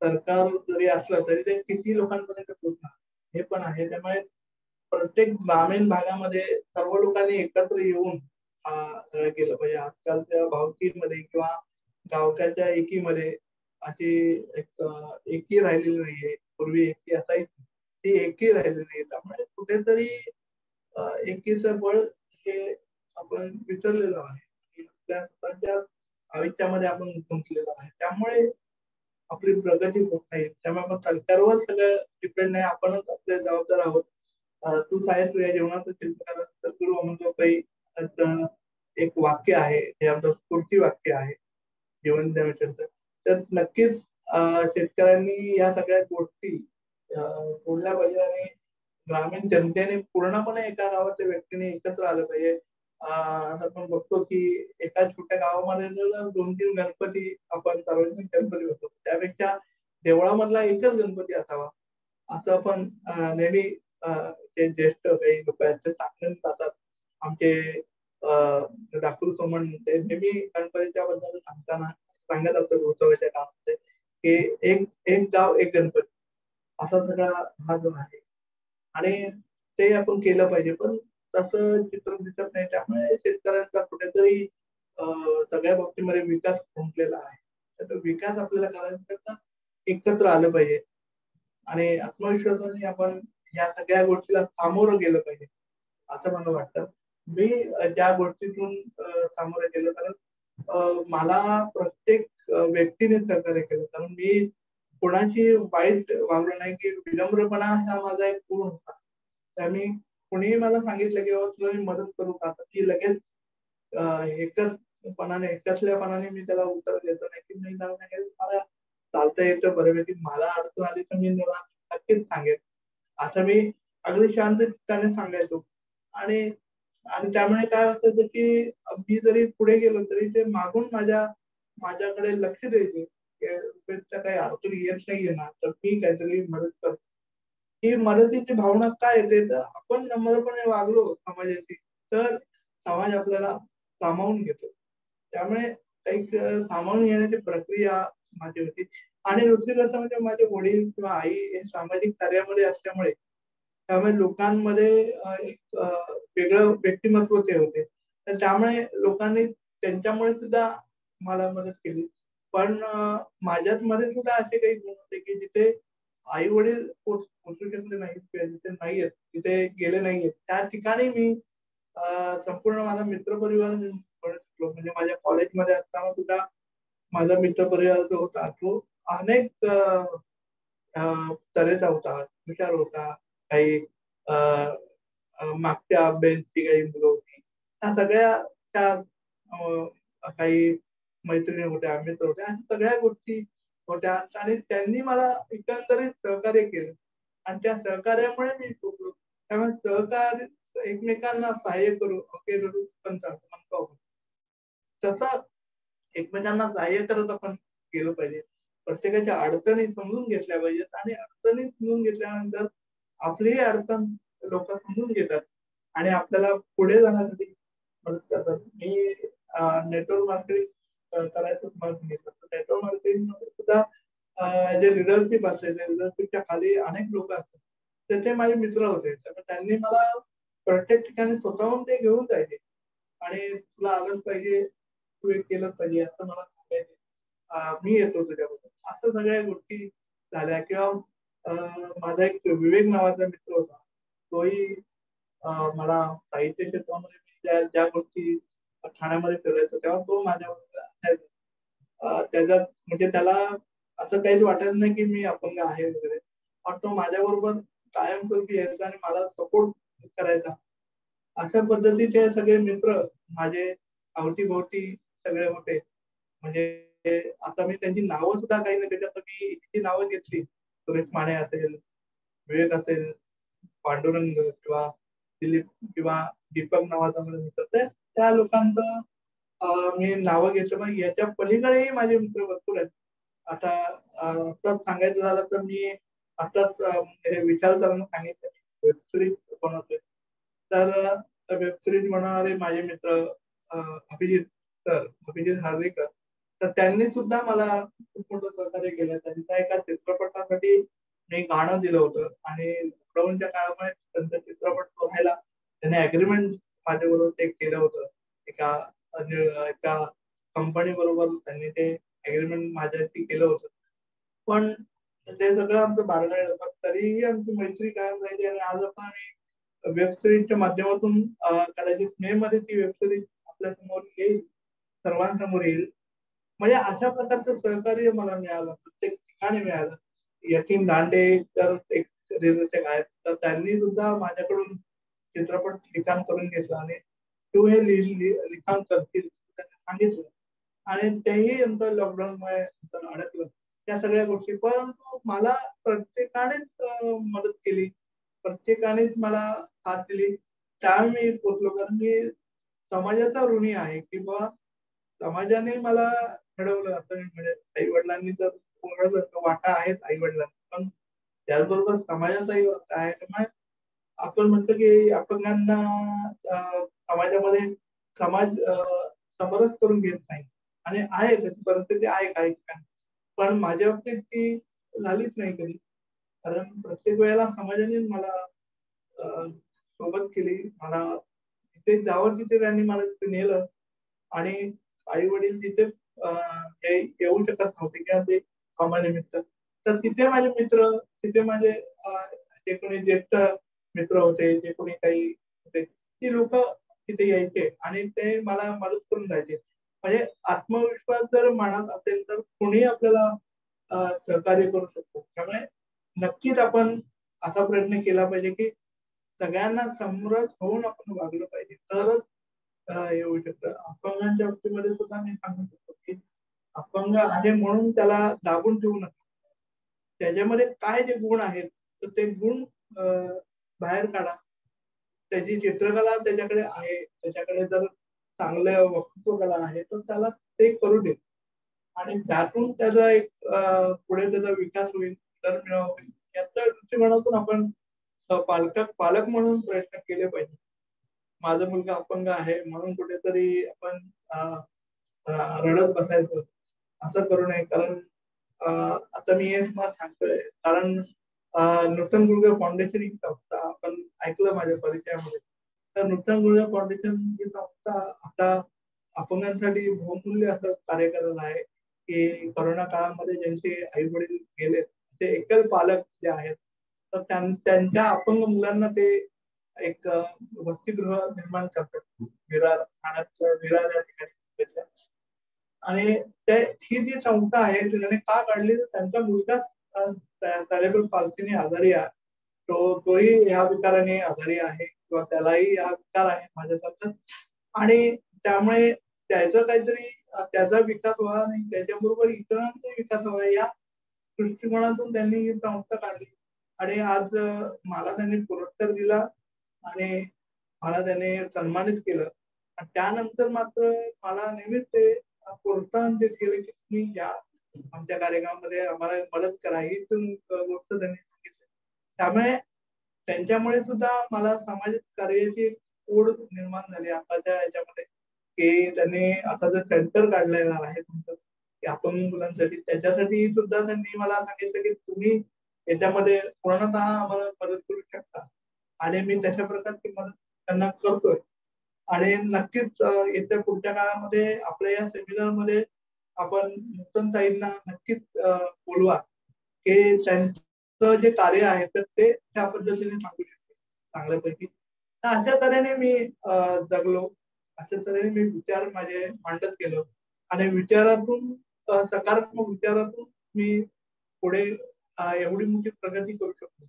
सरकार जरी असलं तरी ते किती लोकांपर्यंत पोहोचणार हे पण आहे. त्यामुळे प्रत्येक ग्रामीण भागामध्ये सर्व लोकांनी एकत्र येऊन सगळं केलं पाहिजे. आजकालच्या भावकीमध्ये किंवा गावच्या एकीमध्ये अशी एकी राहिलेली नाहीये. पूर्वी एकी असायची, ती एकी राहिलेली नाही. त्यामुळे कुठेतरी एकीचं बळ हे आपण विसरलेलो आहे. आपल्या स्वतःच्या आयुष्यामध्ये आपण गुंतलेलो आहे. त्यामुळे आपली प्रगती होत नाही. त्यामुळे आपण सरकारवर सगळं डिपेंड नाही, आपणच आपले जबाबदार आहोत. तू आहेस तुझ्या जीवनाचं शिल्पकार सद्गुरू अमोल काही एक वाक्य आहे, हे आमचं स्फूर्ती वाक्य आहे जीवन द्यावं. तर नक्कीच शेतकऱ्यांनी या सगळ्या गोष्टी बोलल्या पाहिजे आणि ग्रामीण जनतेने पूर्णपणे एका गावातल्या व्यक्तीने एकत्र आलं पाहिजे. असं आपण बघतो की एका छोट्या गावामध्ये 2-3 गणपती आपण सार्वजनिक गणपती होतो, त्यापेक्षा देवळामधला एकच गणपती असावा असं आपण नेहमी जे ज्येष्ठ काही लोक आहेत ते सांगून जातात. आमचे डाकूर सोमण ते नेहमी गणपतीच्या बद्दल सांगत असतात उत्सवाच्या काळामध्ये की एक गाव एक गणपती असा सगळा हा जो आहे आणि ते आपण केलं पाहिजे. पण तसं चित्र दिसत नाही. त्यामुळे शेतकऱ्यांचा कुठेतरी सगळ्या बाबतीमध्ये विकास खुंटलेला आहे. तर विकास आपल्याला करायचा एकत्र आलं पाहिजे आणि आत्मविश्वासाने आपण या सगळ्या गोष्टीला सामोरं गेलं पाहिजे असं मला वाटतं. मी ज्या गोष्टीतून सामोरं गेलो कारण मला प्रत्येक व्यक्तीने सहकार्य केलं. कारण मी कोणाची वाईट वागलो नाही की विनम्रपणा हा माझा एक गुण होता. त्यामुळे कोणीही मला सांगितलं की बाबा तुला मी मदत करू का, की लगेच एकचल्यापणाने मी त्याला उत्तर देतो नाही की मी मला चालता येतं बऱ्यापैकी, मला अडचण आली तर मी नक्कीच सांगेन असं मी अगदी शांत चित्ताने सांगायचो. आणि आणि त्यामुळे काय असायचं की मी जरी पुढे गेलो तरी ते मागून माझ्याकडे लक्ष द्यायचे. रुपेशच्या काही अडचणी येत नाहीये ना, तर मी काहीतरी मदत करतो. ही मदतीची भावना काय येते, तर आपण नम्रपणे वागलो समाजाशी तर समाज आपल्याला सामावून घेतो. त्यामुळे एक सामावून घेण्याची प्रक्रिया माझी होती. आणि दुसरी गोष्ट म्हणजे माझे वडील किंवा आई हे सामाजिक कार्यामध्ये असल्यामुळे त्यामुळे लोकांमध्ये एक वेगळं व्यक्तिमत्व ते होते. तर त्यामुळे लोकांनी त्यांच्यामुळे सुद्धा मला मदत केली. पण माझ्यात मध्ये सुद्धा असे काही गुण होते की जिथे आई-वडील पोहोचू शकले नाहीत किंवा जिथे नाहीयेत, तिथे गेले नाहीयेत. त्या ठिकाणी मी संपूर्ण माझा मित्रपरिवार म्हणू शकलो. म्हणजे माझ्या कॉलेजमध्ये असताना सुद्धा माझा मित्रपरिवार जो होता तो अनेक तऱ्हेचा होता, हुशार होता. काही अ, मागच्या बेंचची काही मुलं होती. त्या सगळ्या त्या काही मैत्रिणी होत्या, मित्र होते. अशा सगळ्या गोष्टी होत्या आणि त्यांनी मला एकंदरीत सहकार्य केलं आणि त्या सहकार्यामुळे मी शिकलो. त्यामुळे सहकार्य एकमेकांना सहाय्य करू म्हणतो आपण. तसं एकमेकांना सहाय्य करत आपण केलं पाहिजे. प्रत्येकाच्या अडचणी समजून घेतल्या पाहिजेत आणि अडचणी समजून घेतल्यानंतर आपलीही अडचण लोकं समजून घेतात आणि आपल्याला पुढे जाण्यासाठी मदत करतात. मी नेटवर्क मार्केटिंग करायचं तुम्हाला सांगितलं. तर नेटवर्क मार्केटिंगमध्ये सुद्धा जे लीडरशिप असेल, त्या लीडरशिपच्या खाली अनेक लोकं असतात. तर ते माझे मित्र होते. त्यामुळे त्यांनी मला प्रत्येक ठिकाणी स्वतःहून ते घेऊन जायचे आणि तुला आलंच पाहिजे, तू हे केलंच पाहिजे असं मला सांगायचे. मी येतो तुझ्याबरोबर. असं सगळ्या गोष्टी झाल्या किंवा माझा एक विवेक नावाचा मित्र होता. तोही मला साहित्य क्षेत्रामध्ये मी ज्या गोष्टी ठाण्यामध्ये करायचो तेव्हा तो माझ्याबरोबर असायचा. त्याच्यात म्हणजे त्याला असं काहीच वाटत नाही की मी अपंग आहे वगैरे. पण तो माझ्याबरोबर कायमस्वरूपी यायचा आणि मला सपोर्ट करायचा. अशा पद्धतीचे सगळे मित्र माझे अवतीभोवती सगळे होते. म्हणजे आता मी त्यांची नावं सुद्धा काही नाही त्याच्यात मी इतकी नावं घेतली. सुरेश माने असेल, विवेक असेल, पांडुरंग किंवा दिलीप किंवा दीपक नावाचा माझा मित्र. तर त्या लोकांचं मी नावं घेतलं. पण याच्या पलीकडेही माझे मित्र भरपूर आहेत. आता आत्ताच सांगायचं झालं तर मी आत्ताच म्हणजे विशाल सरांना सांगितलं वेब सिरीज बनवतोय. तर वेब सिरीज बनवणारे माझे मित्र अभिजित अभिजित हार्वेकर. तर त्यांनी सुद्धा मला खूप मोठं सहकार्य केलं. त्यांच्या एका चित्रपटासाठी मी गाणं दिलं होतं आणि लॉकडाऊनच्या काळामध्ये त्यांचा चित्रपट तो राहिला. त्याने अग्रीमेंट माझ्याबरोबर ते केलं होतं. एका एका कंपनी बरोबर त्यांनी ते अग्रीमेंट माझ्याशी केलं होतं. पण ते सगळं आमचं बारगाळ होतं. तरीही आमची मैत्री कायम राहिली आणि आज आपण आम्ही वेब सिरीजच्या माध्यमातून कदाचित मे मध्ये ती वेब सिरीज आपल्या समोर येईल, सर्वांसमोर येईल. म्हणजे अशा प्रकारचं सहकार्य मला मिळालं, प्रत्येक ठिकाणी मिळालं. यतीन दांडे तर एक दिग्दर्शक आहेत, तर त्यांनी सुद्धा माझ्याकडून चित्रपट लिखाण करून घेतलं आणि तू हे लिखाण करतील त्यांनी सांगितलं आणि तेही नंतर लॉकडाऊनमुळे अडकलं. त्या सगळ्या गोष्टी परंतु मला प्रत्येकानेच मदत केली. प्रत्येकानेच मला साथ दिली. त्यावेळी मी पोचलो कारण मी समाजाचा ऋणी आहे किंवा समाजाने मला घडवलं असं मी म्हणेन. आई-वडिलांनी तर वाटा आहेच आई-वडिलांचा. पण त्याचबरोबर समाजाचाही वाटा आहे. त्यामुळे आपण म्हणतो की अपंगांना समाजामध्ये समाज समरस करून घेत नाही आणि आहे त्याची परिस्थिती आहे काही ठिकाणी. पण माझ्या बाबतीत ती झालीच नाही कधी. कारण प्रत्येक वेळेला समाजाने मला सोबत केली. मला जिथे जावं तिथे त्यांनी मला तिथे नेलं आणि आई-वडील तिथे येऊ शकत नव्हते किंवा ते कामानिमित्त. तर तिथे माझे मित्र, तिथे माझे जे कोणी ज्येष्ठ मित्र होते, जे कोणी काही होते, ती लोकं तिथे यायचे आणि ते मला मदत करून जायचे. म्हणजे आत्मविश्वास जर मनात असेल तर कोणीही आपल्याला सहकार्य करू शकतो. त्यामुळे नक्कीच आपण असा प्रयत्न केला पाहिजे की सगळ्यांना समरस होऊन आपण वागलं पाहिजे. तरच हे होऊ शकतं. अपंगांच्या बाबतीमध्ये सुद्धा मी सांगू शकतो की अपंग आहे म्हणून त्याला दाबून ठेवू नका. त्याच्यामध्ये काय जे गुण आहेत, तर ते गुण बाहेर काढा. त्याची चित्रकला त्याच्याकडे आहे, त्याच्याकडे जर चांगलं वक्तृत्व कला आहे तर त्याला ते करू दे आणि त्यातून त्याचा एक पुढे त्याचा विकास होईल, तर होईल याच्या दृष्टिकोनातून आपण पालक म्हणून प्रयत्न केले पाहिजे. माझा मुलगा अपंग आहे म्हणून कुठेतरी आपण रडत बसायचं असं करू नये. कारण आता मी हे तुम्हाला सांगतोय, कारण नूतन गुळवे फाउंडेशन ही संस्था आपण ऐकलं माझ्या परिचयामध्ये. तर नूतन गुळवे फाउंडेशन ही संस्था आता अपंगांसाठी बहुमूल्य असं कार्य करत आहे की कोरोना काळामध्ये ज्यांचे आई वडील गेले ते एकल पालक जे आहेत तर त्यांच्या अपंग मुलांना ते एक वसतिगृह निर्माण करतात विरार, ठाण्याच्या विरार या ठिकाणी. आणि ही जी संस्था आहे त्याने का काढली तर त्यांचा मुलगा सेरेब्रल पाल्सीने आजारी आहे, तोही ह्या विकाराने आजारी आहे किंवा त्यालाही हा विकार आहे माझ्यासारखं, आणि त्यामुळे त्याचा काहीतरी त्याचा विकास व्हावा आणि त्याच्याबरोबर इतरांचा विकास व्हावा या दृष्टिकोनातून त्यांनी ही संस्था काढली. आणि आज मला त्यांनी पुरस्कार दिला आणि मला त्याने सन्मानित केलं. त्यानंतर मात्र मला नेहमीच ते प्रोत्साहन देत गेले की तुम्ही या आमच्या कार्यक्रमामध्ये आम्हाला मदत करा, ही गोष्ट त्यांनी सांगितली. त्यामुळे त्यांच्यामुळे सुद्धा मला सामाजिक कार्याची एक ओढ निर्माण झाली आताच्या याच्यामध्ये, की त्यांनी आता जर सेंटर काढलेला आहे तुमचं अपंग मुलांसाठी, त्याच्यासाठी सुद्धा त्यांनी मला सांगितलं की तुम्ही याच्यामध्ये पूर्णतः आम्हाला मदत करू शकता आणि मी तशा प्रकारची मदत त्यांना करतोय. आणि नक्कीच येत्या पुढच्या काळामध्ये आपल्या या सेमिनारमध्ये आपण नूतनताईंना नक्कीच बोलवा की त्यांचं जे कार्य आहे तर ते त्या पद्धतीने सांगू शकते चांगल्यापैकी. तर अशा तऱ्हेने मी जगलो, अशा तऱ्हेने मी विचार माझे मांडत गेलो आणि विचारातून सकारात्मक विचारातून मी पुढे एवढी मोठी प्रगती करू शकतो.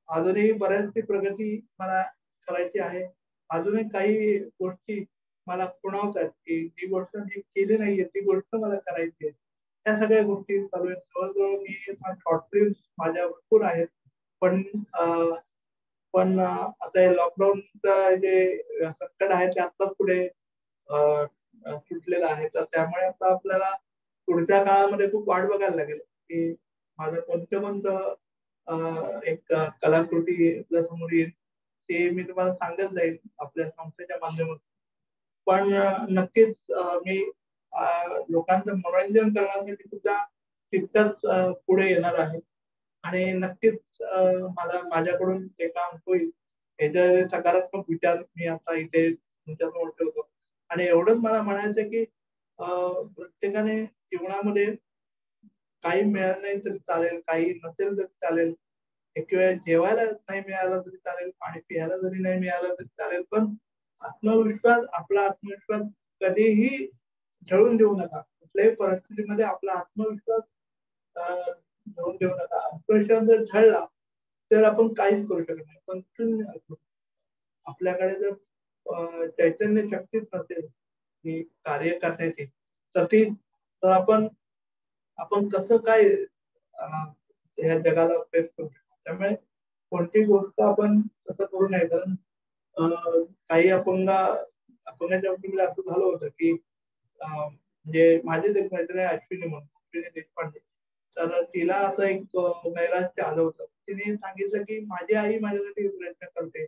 अजूनही बऱ्याचशी प्रगती मला करायची आहे. अजूनही काही गोष्टी मला खुणवतात की जी गोष्ट मी केली नाहीये ती गोष्ट मला करायची आहे. त्या सगळ्या गोष्टी चालू आहेत. जवळजवळ मी शॉर्ट फिल्म्स माझ्या भरपूर आहेत, पण आता हे लॉकडाऊनचा जे संकट आहे ते आत्ताच पुढे सुटलेलं आहे. तर त्यामुळे आता आपल्याला पुढच्या काळामध्ये खूप वाट बघायला लागेल की माझं कोणतं एक कलाकृती आपल्या समोर येईल ते मी तुम्हाला सांगत जाईल आपल्या संस्थेच्या माध्यमातून. पण नक्कीच मी लोकांचं मनोरंजन करण्यासाठी सुद्धा तितकंच पुढे येणार आहे आणि नक्कीच मला माझ्याकडून ते काम होईल याचे सकारात्मक विचार मी आता इथे तुमच्यासमोर ठेवतो. आणि एवढंच मला म्हणायचं की प्रत्येकाने जीवनामध्ये काही मिळालं नाही तरी चालेल, काही नसेल तरी चालेल, एक वेळ जेवायला नाही मिळालं तरी चालेल, पाणी प्यायला जरी नाही मिळालं तरी चालेल, पण आपला आत्मविश्वास कधीही झळून देऊ नका. कुठल्याही परिस्थितीमध्ये आपला आत्मविश्वास झळून देऊ नका. आत्मविश्वास जर झळला तर आपण काहीच करू शकत नाही. पण शून्य असतो आपल्याकडे जर चैतन्य शक्तीच नसेल ही कार्य करण्याची तर आपण कसं काय या जगाला फेस करू शकतो. त्यामुळे कोणती गोष्ट आपण तसं करू नये. कारण काही अपंगाच्या बाबतीत असं झालं होतं की म्हणजे माझेच एक मैत्रीण आहे अश्विनी म्हणून, अश्विनी देशपांडे, तर तिला असं एक नैराश्य आलं होतं. तिने सांगितलं की माझी आई माझ्यासाठी प्रयत्न करते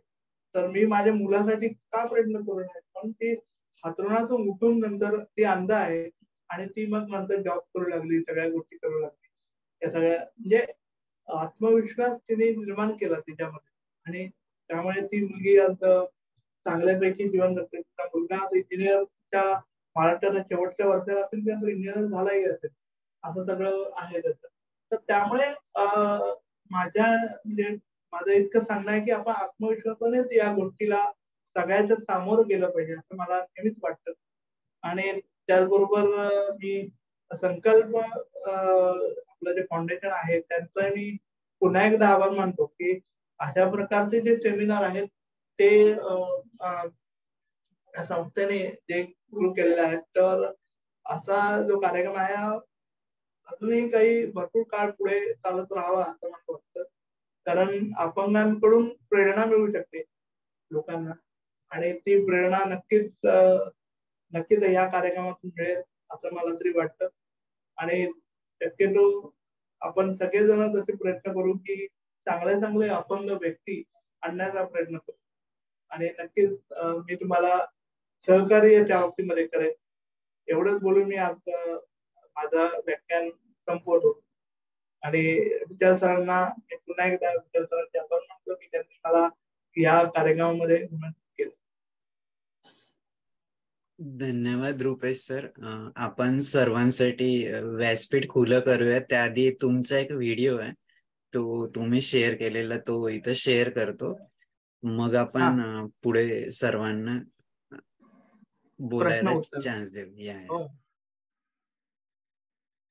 तर मी माझ्या मुलासाठी का प्रयत्न करू नये. पण ती हातरुणातून उठून नंतर ती अंध आहे आणि ती मग नंतर जॉब करू लागली, सगळ्या गोष्टी करू लागली. या सगळ्या म्हणजे आत्मविश्वास तिने निर्माण केला तिच्यामध्ये आणि त्यामुळे ती मुलगी आज चांगल्यापैकी जीवन जगते. तिचा मुलगा आज इंजिनियरच्या महाराष्ट्राच्या शेवटच्या वर्षात असेल किंवा इंजिनियर झालाही असेल, असं सगळं आहे त्याचं. तर त्यामुळे माझं इतकं सांगणं आहे की आपण आत्मविश्वासानेच या गोष्टीला सगळ्याच्या सामोरं गेलं पाहिजे असं मला नेहमीच वाटतं. आणि त्याचबरोबर मी संकल्प आपलं जे फाउंडेशन आहे त्यांचं मी पुन्हा एकदा आभार मानतो की अशा प्रकारचे जे सेमिनार आहेत ते संस्थेने जे सुरू केलेले आहेत. तर असा जो कार्यक्रम आहे अजूनही काही भरपूर काळ पुढे चालत राहावा असं मला वाटतं. कारण अपंगांकडून प्रेरणा मिळू शकते लोकांना, आणि ती प्रेरणा नक्कीच या कार्यक्रमातून मिळेल असं मला तरी वाटतं. आणि शक्यतो आपण सगळेजण तसे प्रयत्न करू की चांगले अपंग व्यक्ती आणण्याचा प्रयत्न करू, आणि नक्कीच मी तुम्हाला सहकार्य त्या बाबतीमध्ये करेन. एवढंच बोलून मी आज माझा व्याख्यान संपवतो. आणि विचार सरांना मी पुन्हा एकदा विचार सरांचे आभार मानतो की त्यांनी मला या कार्यक्रमामध्ये निमंत्रित केलं. धन्यवाद रुपेश सर. आपण सर्वांसाठी व्यासपीठ खुलं करूया. त्याआधी तुमचा एक व्हिडिओ आहे, तो तुम्ही शेअर केलेला, तो इथं शेअर करतो. मग आपण पुढे सर्वांना बोलायला चान्स देऊ.